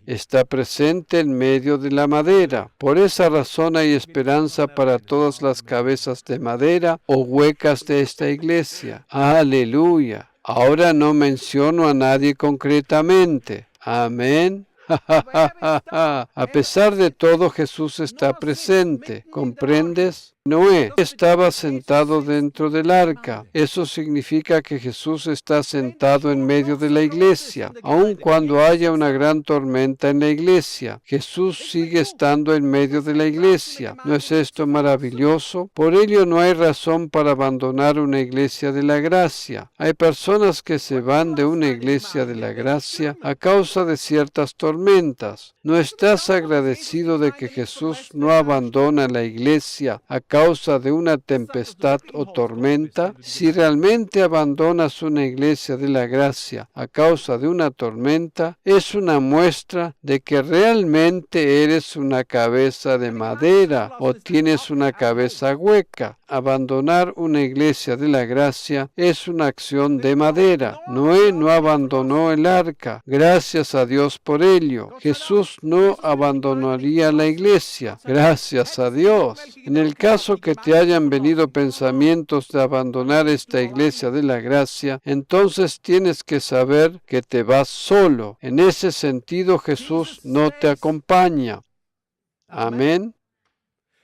en medio de la madera. Por esa razón hay esperanza para todas las cabezas de madera o huecas de esta iglesia. Aleluya. Ahora no menciono a nadie concretamente. Amén. A pesar de todo, Jesús está presente. ¿Comprendes? Noé estaba sentado dentro del arca. Eso significa que Jesús está sentado en medio de la iglesia. Aun cuando haya una gran tormenta en la iglesia, Jesús sigue estando en medio de la iglesia. ¿No es esto maravilloso? Por ello no hay razón para abandonar una iglesia de la gracia. Hay personas que se van de una iglesia de la gracia a causa de ciertas tormentas. ¿No estás agradecido de que Jesús no abandona la iglesia a causa de una tempestad o tormenta? Si realmente abandonas una iglesia de la gracia a causa de una tormenta, es una muestra de que realmente eres una cabeza de madera o tienes una cabeza hueca. Abandonar una iglesia de la gracia es una acción de madera. Noé no abandonó el arca. Gracias a Dios por ello. Jesús no abandonaría la iglesia. Gracias a Dios. En el caso que te hayan venido pensamientos de abandonar esta iglesia de la gracia, entonces tienes que saber que te vas solo. En ese sentido, Jesús no te acompaña. Amén.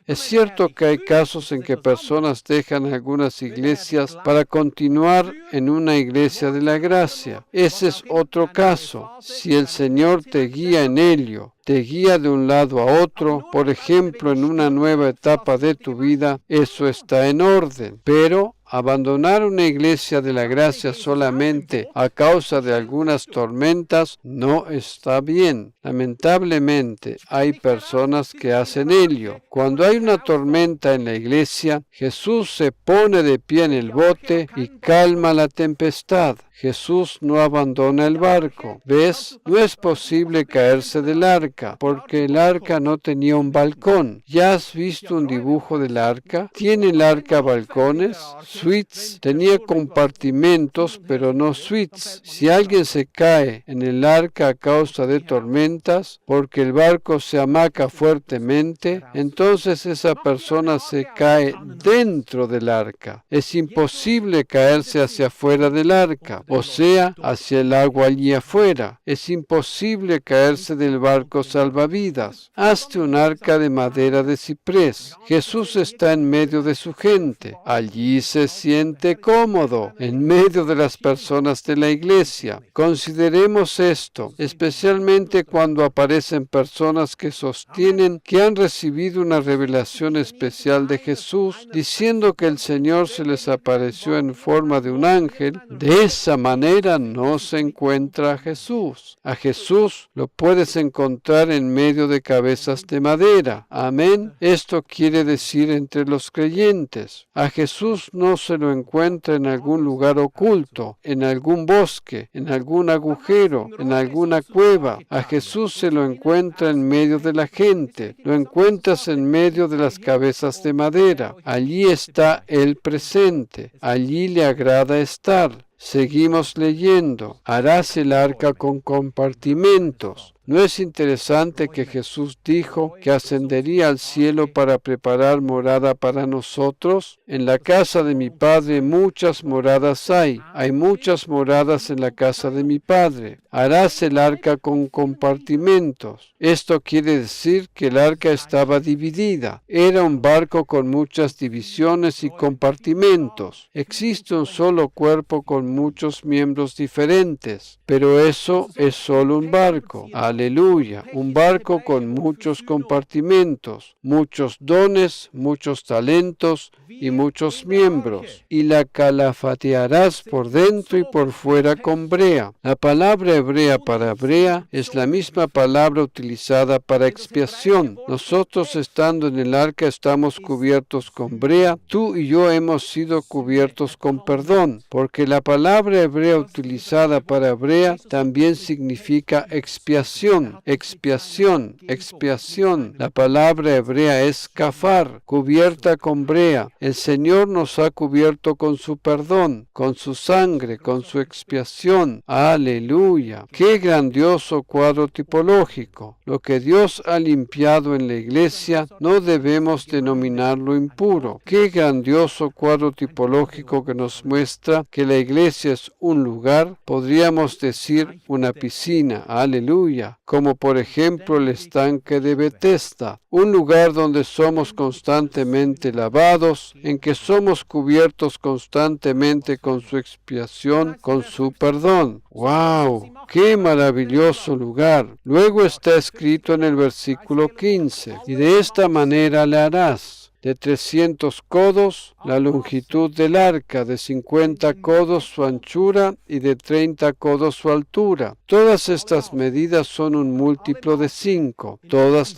Es cierto que hay casos en que personas dejan algunas iglesias para continuar en una iglesia de la gracia. Ese es otro caso. Si el Señor te guía en ello, te guía de un lado a otro, por ejemplo, en una nueva etapa de tu vida, eso está en orden. Pero abandonar una iglesia de la gracia solamente a causa de algunas tormentas no está bien. Lamentablemente, hay personas que hacen ello. Cuando hay una tormenta en la iglesia, Jesús se pone de pie en el bote y calma la tempestad. Jesús no abandona el barco. ¿Ves? No es posible caerse del arca, porque el arca no tenía un balcón. ¿Ya has visto un dibujo del arca? ¿Tiene el arca balcones? Suites. Tenía compartimentos, pero no suites. Si alguien se cae en el arca a causa de tormentas, porque el barco se hamaca fuertemente, entonces esa persona se cae dentro del arca. Es imposible caerse hacia afuera del arca, o sea, hacia el agua allí afuera. Es imposible caerse del barco salvavidas. Hazte un arca de madera de ciprés. Jesús está en medio de su gente. Allí se siente cómodo, en medio de las personas de la iglesia. Consideremos esto, especialmente cuando aparecen personas que sostienen que han recibido una revelación especial de Jesús, diciendo que el Señor se les apareció en forma de un ángel. De esa manera no se encuentra a Jesús. A Jesús lo puedes encontrar en medio de cabezas de madera. Amén. Esto quiere decir entre los creyentes. A Jesús no se lo encuentra en algún lugar oculto, en algún bosque, en algún agujero, en alguna cueva. A Jesús se lo encuentra en medio de la gente. Lo encuentras en medio de las cabezas de madera. Allí está Él presente. Allí le agrada estar. Seguimos leyendo. Harás el arca con compartimentos. ¿No es interesante que Jesús dijo que ascendería al cielo para preparar morada para nosotros? En la casa de mi Padre muchas moradas hay. Hay muchas moradas en la casa de mi Padre. Harás el arca con compartimentos. Esto quiere decir que el arca estaba dividida. Era un barco con muchas divisiones y compartimentos. Existe un solo cuerpo con muchos miembros diferentes, pero eso es solo un barco. Aleluya, un barco con muchos compartimentos, muchos dones, muchos talentos y muchos miembros. Y la calafatearás por dentro y por fuera con brea. La palabra hebrea para brea es la misma palabra utilizada para expiación. Nosotros estando en el arca estamos cubiertos con brea. Tú y yo hemos sido cubiertos con perdón, porque la palabra hebrea utilizada para brea también significa expiación, expiación, expiación. La palabra hebrea es kafar, cubierta con brea. El Señor nos ha cubierto con su perdón, con su sangre, con su expiación. Aleluya. Qué grandioso cuadro tipológico. Lo que Dios ha limpiado en la iglesia no debemos denominarlo impuro. Qué grandioso cuadro tipológico que nos muestra que la iglesia es un lugar, podríamos decir una piscina, aleluya, como por ejemplo el estanque de Bethesda, un lugar donde somos constantemente lavados, en que somos cubiertos constantemente con su expiación, con su perdón. ¡Wow! ¡Qué maravilloso lugar! Luego está escrito en el versículo 15, y de esta manera le harás. De 300 codos la longitud del arca, de 50 codos su anchura y de 30 codos su altura. Todas estas medidas son un múltiplo de 5. Todas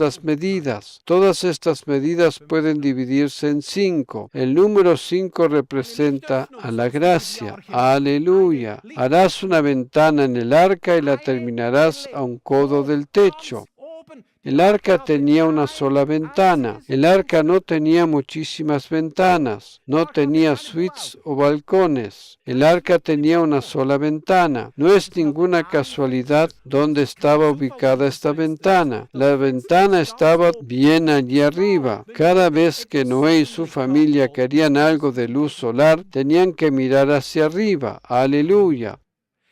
estas medidas pueden dividirse en 5. El número 5 representa a la gracia. Aleluya. Harás una ventana en el arca y la terminarás a un codo del techo. El arca tenía una sola ventana. El arca no tenía muchísimas ventanas. No tenía suites o balcones. El arca tenía una sola ventana. No es ninguna casualidad dónde estaba ubicada esta ventana. La ventana estaba bien allí arriba. Cada vez que Noé y su familia querían algo de luz solar, tenían que mirar hacia arriba. Aleluya.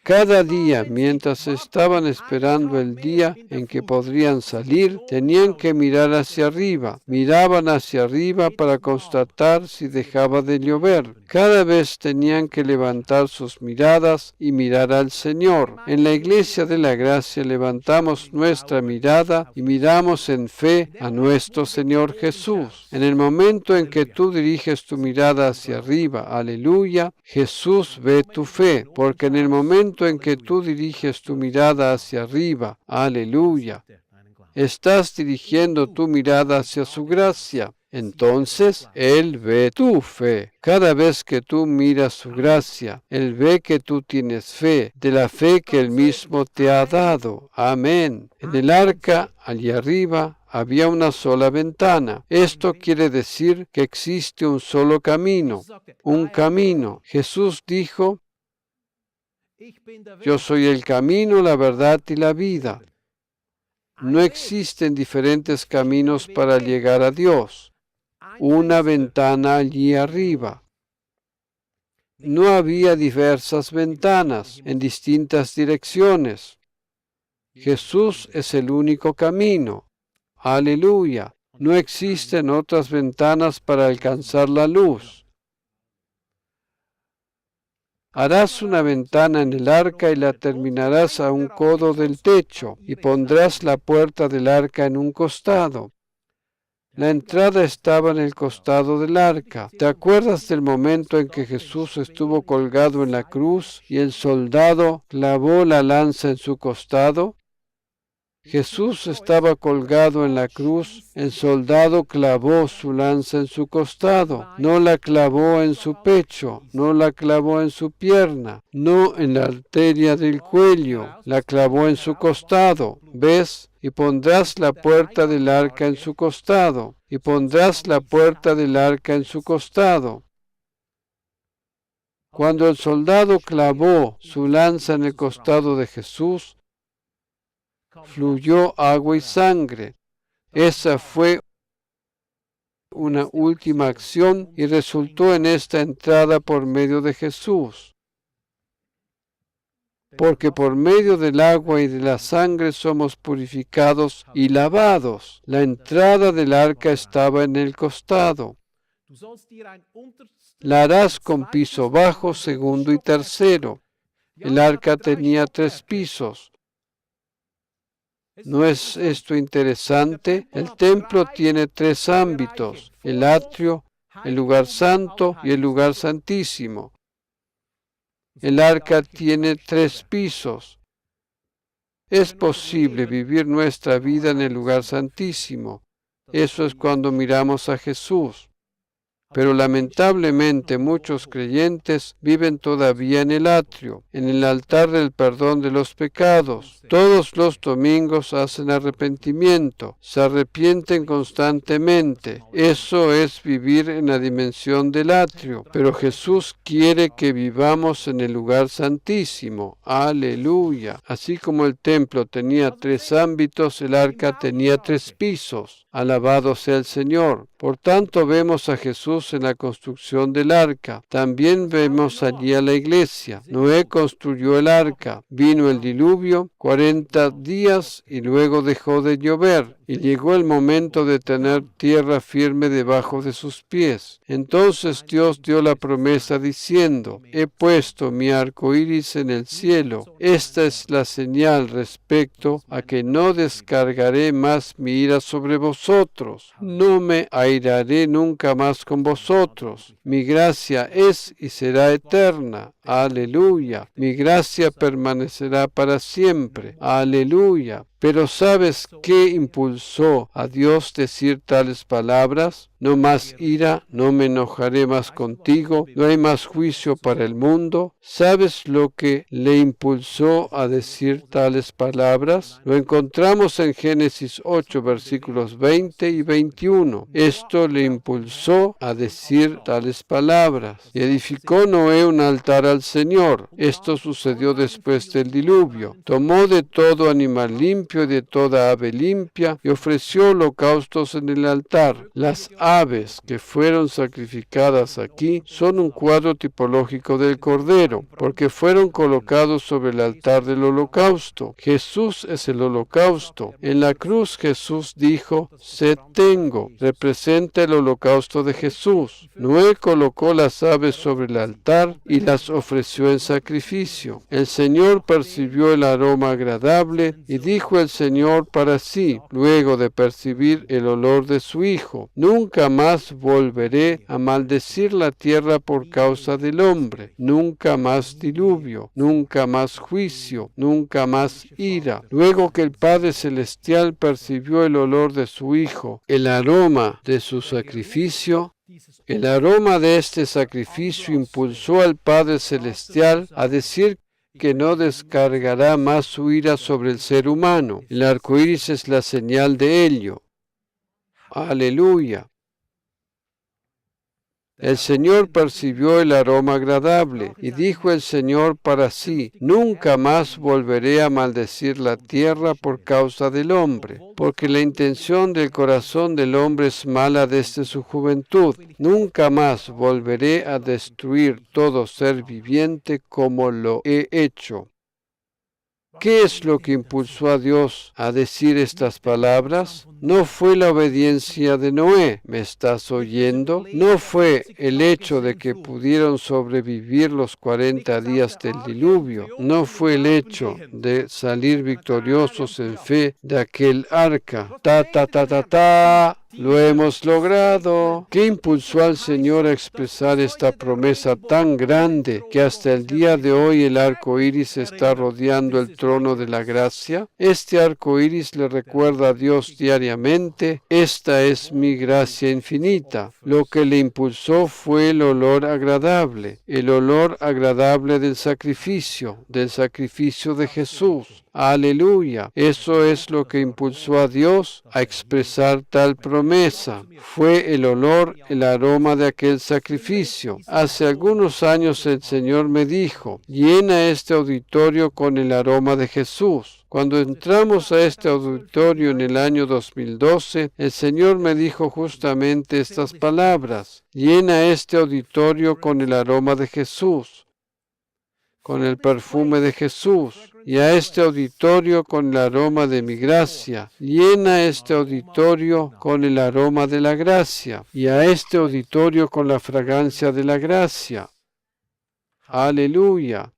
Cada día, mientras estaban esperando el día en que podrían salir, tenían que mirar hacia arriba. Miraban hacia arriba para constatar si dejaba de llover. Cada vez tenían que levantar sus miradas y mirar al Señor. En la Iglesia de la Gracia levantamos nuestra mirada y miramos en fe a nuestro Señor Jesús. En el momento en que tú diriges tu mirada hacia arriba, aleluya, Jesús ve tu fe, porque en el momento en que tú diriges tu mirada hacia arriba, aleluya, estás dirigiendo tu mirada hacia su gracia. Entonces, Él ve tu fe. Cada vez que tú miras su gracia, Él ve que tú tienes fe, de la fe que Él mismo te ha dado. Amén. En el arca, allí arriba, había una sola ventana. Esto quiere decir que existe un solo camino. Un camino. Jesús dijo, yo soy el camino, la verdad y la vida. No existen diferentes caminos para llegar a Dios. Una ventana allí arriba. No había diversas ventanas en distintas direcciones. Jesús es el único camino. Aleluya. No existen otras ventanas para alcanzar la luz. Harás una ventana en el arca y la terminarás a un codo del techo, y pondrás la puerta del arca en un costado. La entrada estaba en el costado del arca. ¿Te acuerdas del momento en que Jesús estuvo colgado en la cruz y el soldado clavó la lanza en su costado? Jesús estaba colgado en la cruz, el soldado clavó su lanza en su costado, no la clavó en su pecho, no la clavó en su pierna, no en la arteria del cuello, la clavó en su costado. ¿Ves? Y pondrás la puerta del arca en su costado, y pondrás la puerta del arca en su costado. Cuando el soldado clavó su lanza en el costado de Jesús, fluyó agua y sangre. Esa fue una última acción y resultó en esta entrada por medio de Jesús. Porque por medio del agua y de la sangre somos purificados y lavados. La entrada del arca estaba en el costado. La harás con piso bajo, segundo y tercero. El arca tenía 3 pisos. ¿No es esto interesante? El templo tiene 3 ámbitos: el atrio, el lugar santo y el lugar santísimo. El arca tiene 3 pisos. Es posible vivir nuestra vida en el lugar santísimo. Eso es cuando miramos a Jesús. Pero lamentablemente muchos creyentes viven todavía en el atrio, en el altar del perdón de los pecados. Todos los domingos hacen arrepentimiento, se arrepienten constantemente. Eso es vivir en la dimensión del atrio. Pero Jesús quiere que vivamos en el lugar santísimo. Aleluya. Así como el templo tenía 3 ámbitos, el arca tenía 3 pisos. Alabado sea el Señor. Por tanto, vemos a Jesús en la construcción del arca. También vemos allí a la iglesia. Noé construyó el arca. Vino el diluvio, 40 días, y luego dejó de llover. Y llegó el momento de tener tierra firme debajo de sus pies. Entonces Dios dio la promesa diciendo: he puesto mi arco iris en el cielo. Esta es la señal respecto a que no descargaré más mi ira sobre vosotros. No me airaré nunca más con vosotros. Mi gracia es y será eterna. Aleluya. Mi gracia permanecerá para siempre. Aleluya. Pero ¿sabes qué impulsó a Dios decir tales palabras? No más ira, no me enojaré más contigo, no hay más juicio para el mundo. ¿Sabes lo que le impulsó a decir tales palabras? Lo encontramos en Génesis 8, versículos 20 y 21. Esto le impulsó a decir tales palabras. Y edificó Noé un altar al Señor. Esto sucedió después del diluvio. Tomó de todo animal limpio y de toda ave limpia y ofreció holocaustos en el altar. Las aves que fueron sacrificadas aquí son un cuadro tipológico del Cordero, porque fueron colocados sobre el altar del holocausto. Jesús es el holocausto. En la cruz Jesús dijo: sed tengo. Representa el holocausto de Jesús. Noé colocó las aves sobre el altar y las ofreció en sacrificio. El Señor percibió el aroma agradable y dijo el Señor para sí, luego de percibir el olor de su Hijo: nunca más volveré a maldecir la tierra por causa del hombre. Nunca más diluvio, nunca más juicio, nunca más ira. Luego que el Padre Celestial percibió el olor de su Hijo, el aroma de su sacrificio, el aroma de este sacrificio impulsó al Padre Celestial a decir que no descargará más su ira sobre el ser humano. El arco iris es la señal de ello. Aleluya. El Señor percibió el aroma agradable, y dijo el Señor para sí: nunca más volveré a maldecir la tierra por causa del hombre, porque la intención del corazón del hombre es mala desde su juventud. Nunca más volveré a destruir todo ser viviente como lo he hecho. ¿Qué es lo que impulsó a Dios a decir estas palabras? No fue la obediencia de Noé, ¿me estás oyendo? No fue el hecho de que pudieron sobrevivir los 40 días del diluvio. No fue el hecho de salir victoriosos en fe de aquel arca. Lo hemos logrado. ¿Qué impulsó al Señor a expresar esta promesa tan grande que hasta el día de hoy el arco iris está rodeando el trono de la gracia? Este arco iris le recuerda a Dios diariamente: esta es mi gracia infinita. Lo que le impulsó fue el olor agradable del sacrificio de Jesús. Aleluya. Eso es lo que impulsó a Dios a expresar tal promesa. Fue el aroma de aquel sacrificio. Hace algunos años el Señor me dijo: llena este auditorio con el aroma de Jesús. Cuando entramos a este auditorio en el año 2012, el Señor me dijo justamente estas palabras: llena este auditorio con el aroma de Jesús, con el perfume de Jesús, y a este auditorio con el aroma de mi gracia. Llena este auditorio con el aroma de la gracia, y a este auditorio con la fragancia de la gracia. Aleluya.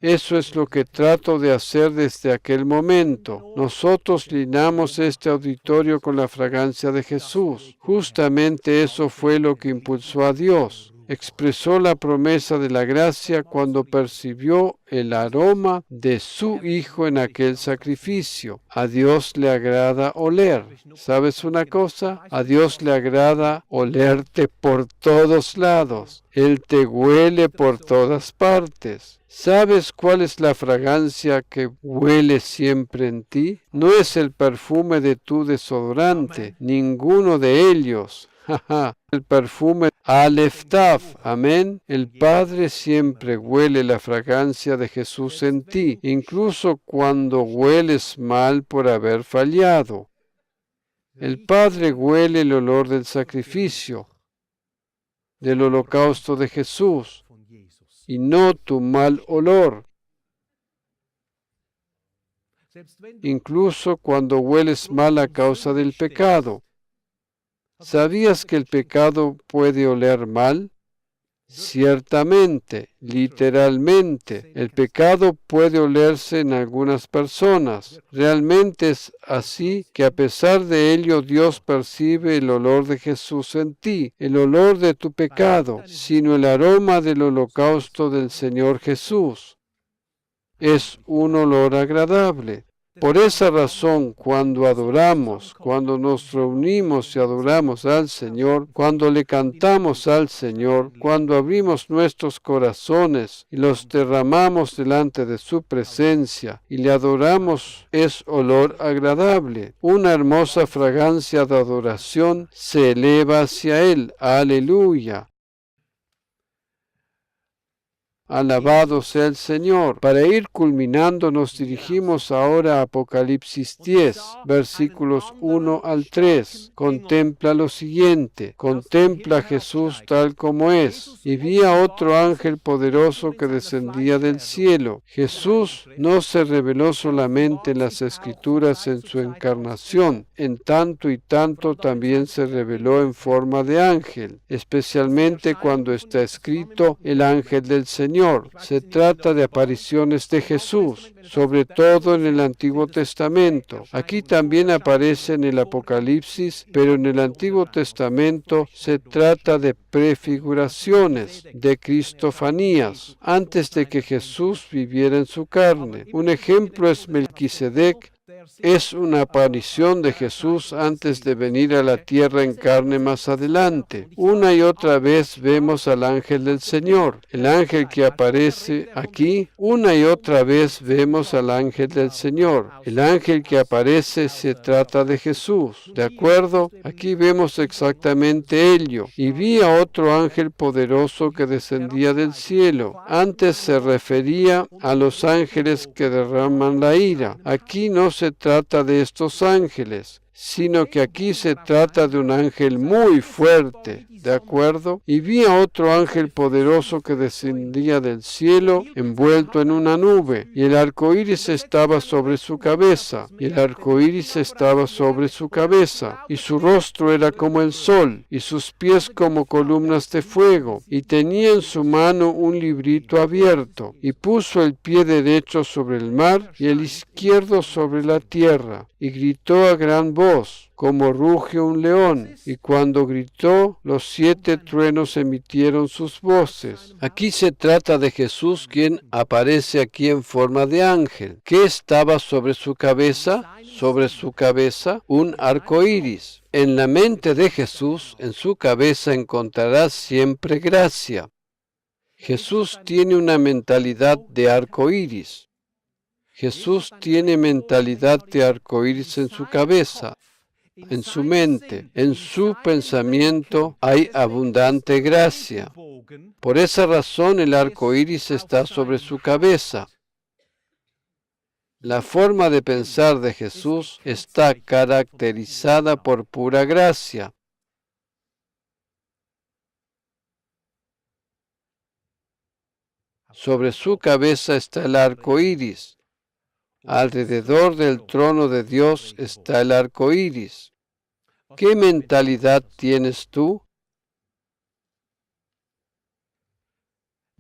Eso es lo que trato de hacer desde aquel momento. Nosotros llenamos este auditorio con la fragancia de Jesús. Justamente eso fue lo que impulsó a Dios. Expresó la promesa de la gracia cuando percibió el aroma de su Hijo en aquel sacrificio. A Dios le agrada oler. ¿Sabes una cosa? A Dios le agrada olerte por todos lados. Él te huele por todas partes. ¿Sabes cuál es la fragancia que huele siempre en ti? No es el perfume de tu desodorante, ninguno de ellos. El perfume Aleph Tav, amén. El Padre siempre huele la fragancia de Jesús en ti, incluso cuando hueles mal por haber fallado. El Padre huele el olor del sacrificio, del holocausto de Jesús, y no tu mal olor. Incluso cuando hueles mal a causa del pecado. ¿Sabías que el pecado puede oler mal? Ciertamente, literalmente, el pecado puede olerse en algunas personas. Realmente es así que a pesar de ello Dios percibe el olor de Jesús en ti, el olor de tu pecado, sino el aroma del holocausto del Señor Jesús. Es un olor agradable. Por esa razón, cuando adoramos, cuando nos reunimos y adoramos al Señor, cuando le cantamos al Señor, cuando abrimos nuestros corazones y los derramamos delante de su presencia y le adoramos, es olor agradable. Una hermosa fragancia de adoración se eleva hacia Él. Aleluya. Alabado sea el Señor. Para ir culminando, nos dirigimos ahora a Apocalipsis 10, versículos 1 al 3. Contempla lo siguiente. Contempla a Jesús tal como es. Y vi a otro ángel poderoso que descendía del cielo. Jesús no se reveló solamente en las Escrituras en su encarnación. En tanto y tanto también se reveló en forma de ángel, especialmente cuando está escrito el ángel del Señor. Se trata de apariciones de Jesús, sobre todo en el Antiguo Testamento. Aquí también aparece en el Apocalipsis, pero en el Antiguo Testamento se trata de prefiguraciones, de cristofanías, antes de que Jesús viviera en su carne. Un ejemplo es Melquisedec. Es una aparición de Jesús antes de venir a la tierra en carne más adelante. Una y otra vez vemos al ángel del Señor. El ángel que aparece aquí, una y otra vez vemos al ángel del Señor. El ángel que aparece se trata de Jesús. ¿De acuerdo? Aquí vemos exactamente ello. Y vi a otro ángel poderoso que descendía del cielo. Antes se refería a los ángeles que derraman la ira. Aquí no se trata de estos ángeles, sino que aquí se trata de un ángel muy fuerte, ¿de acuerdo? Y vi a otro ángel poderoso que descendía del cielo, envuelto en una nube, y el arco iris estaba sobre su cabeza, y su rostro era como el sol, y sus pies como columnas de fuego, y tenía en su mano un librito abierto, y puso el pie derecho sobre el mar y el izquierdo sobre la tierra. y gritó a gran voz, como ruge un león. Y cuando gritó, los 7 truenos emitieron sus voces. Aquí se trata de Jesús, quien aparece aquí en forma de ángel. ¿Qué estaba sobre su cabeza? Sobre su cabeza un arco iris. En la mente de Jesús, en su cabeza encontrarás siempre gracia. Jesús tiene una mentalidad de arco iris. Jesús tiene mentalidad de arco iris en su cabeza, en su mente, en su pensamiento hay abundante gracia. Por esa razón el arco iris está sobre su cabeza. La forma de pensar de Jesús está caracterizada por pura gracia. Sobre su cabeza está el arco iris. Alrededor del trono de Dios está el arco iris. ¿Qué mentalidad tienes tú?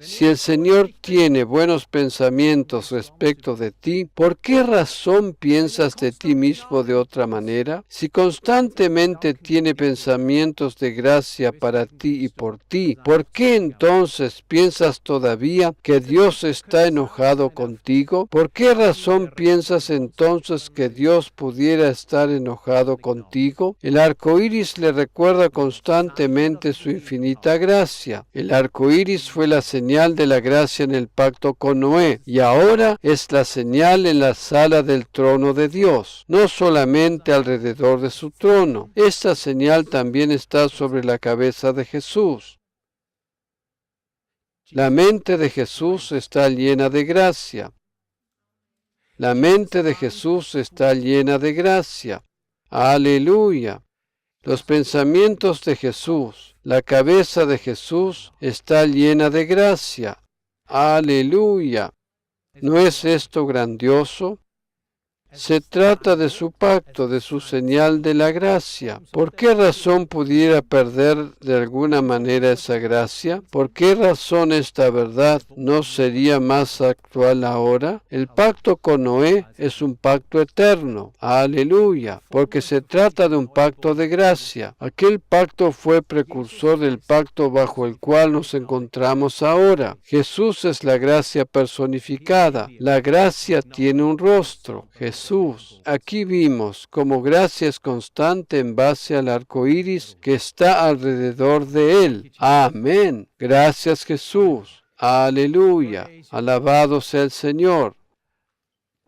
Si el Señor tiene buenos pensamientos respecto de ti, ¿por qué razón piensas de ti mismo de otra manera? Si constantemente tiene pensamientos de gracia para ti y por ti, ¿por qué entonces piensas todavía que Dios está enojado contigo? ¿Por qué razón piensas entonces que Dios pudiera estar enojado contigo? El arco iris le recuerda constantemente su infinita gracia. El arco iris fue la señal de la gracia en el pacto con Noé, y ahora es la señal en la sala del trono de Dios, no solamente alrededor de su trono. Esta señal también está sobre la cabeza de Jesús. La mente de Jesús está llena de gracia. La mente de Jesús está llena de gracia. Aleluya. Los pensamientos de Jesús, la cabeza de Jesús está llena de gracia. Aleluya. ¿No es esto grandioso? Se trata de su pacto, de su señal de la gracia. ¿Por qué razón pudiera perder de alguna manera esa gracia? ¿Por qué razón esta verdad no sería más actual ahora? El pacto con Noé es un pacto eterno. Aleluya. Porque se trata de un pacto de gracia. Aquel pacto fue precursor del pacto bajo el cual nos encontramos ahora. Jesús es la gracia personificada. La gracia tiene un rostro. Jesús. Aquí vimos cómo gracia es constante en base al arco iris que está alrededor de él. Amén. Gracias, Jesús. Aleluya. Alabado sea el Señor.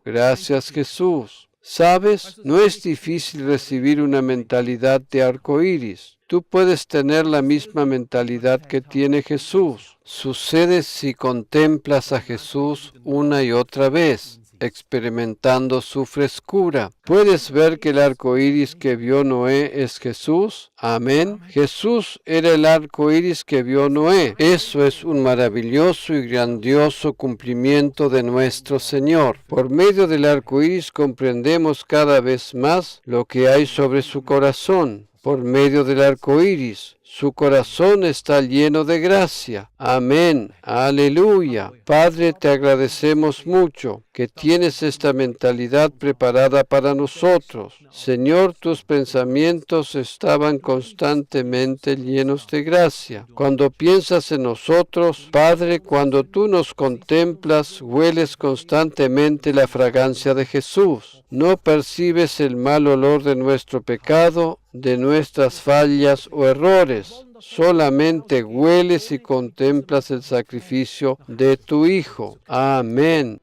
Gracias, Jesús. ¿Sabes? No es difícil recibir una mentalidad de arco iris. Tú puedes tener la misma mentalidad que tiene Jesús. Sucede si contemplas a Jesús una y otra vez, experimentando su frescura. ¿Puedes ver que el arco iris que vio Noé es Jesús? Amén. Jesús era el arco iris que vio Noé. Eso es un maravilloso y grandioso cumplimiento de nuestro Señor. Por medio del arco iris comprendemos cada vez más lo que hay sobre su corazón. Por medio del arco iris, su corazón está lleno de gracia. Amén. Aleluya. Padre, te agradecemos mucho que tienes esta mentalidad preparada para nosotros. Señor, tus pensamientos estaban constantemente llenos de gracia. Cuando piensas en nosotros, Padre, cuando tú nos contemplas, hueles constantemente la fragancia de Jesús. No percibes el mal olor de nuestro pecado, de nuestras fallas o errores. Solamente hueles y contemplas el sacrificio de tu Hijo. Amén.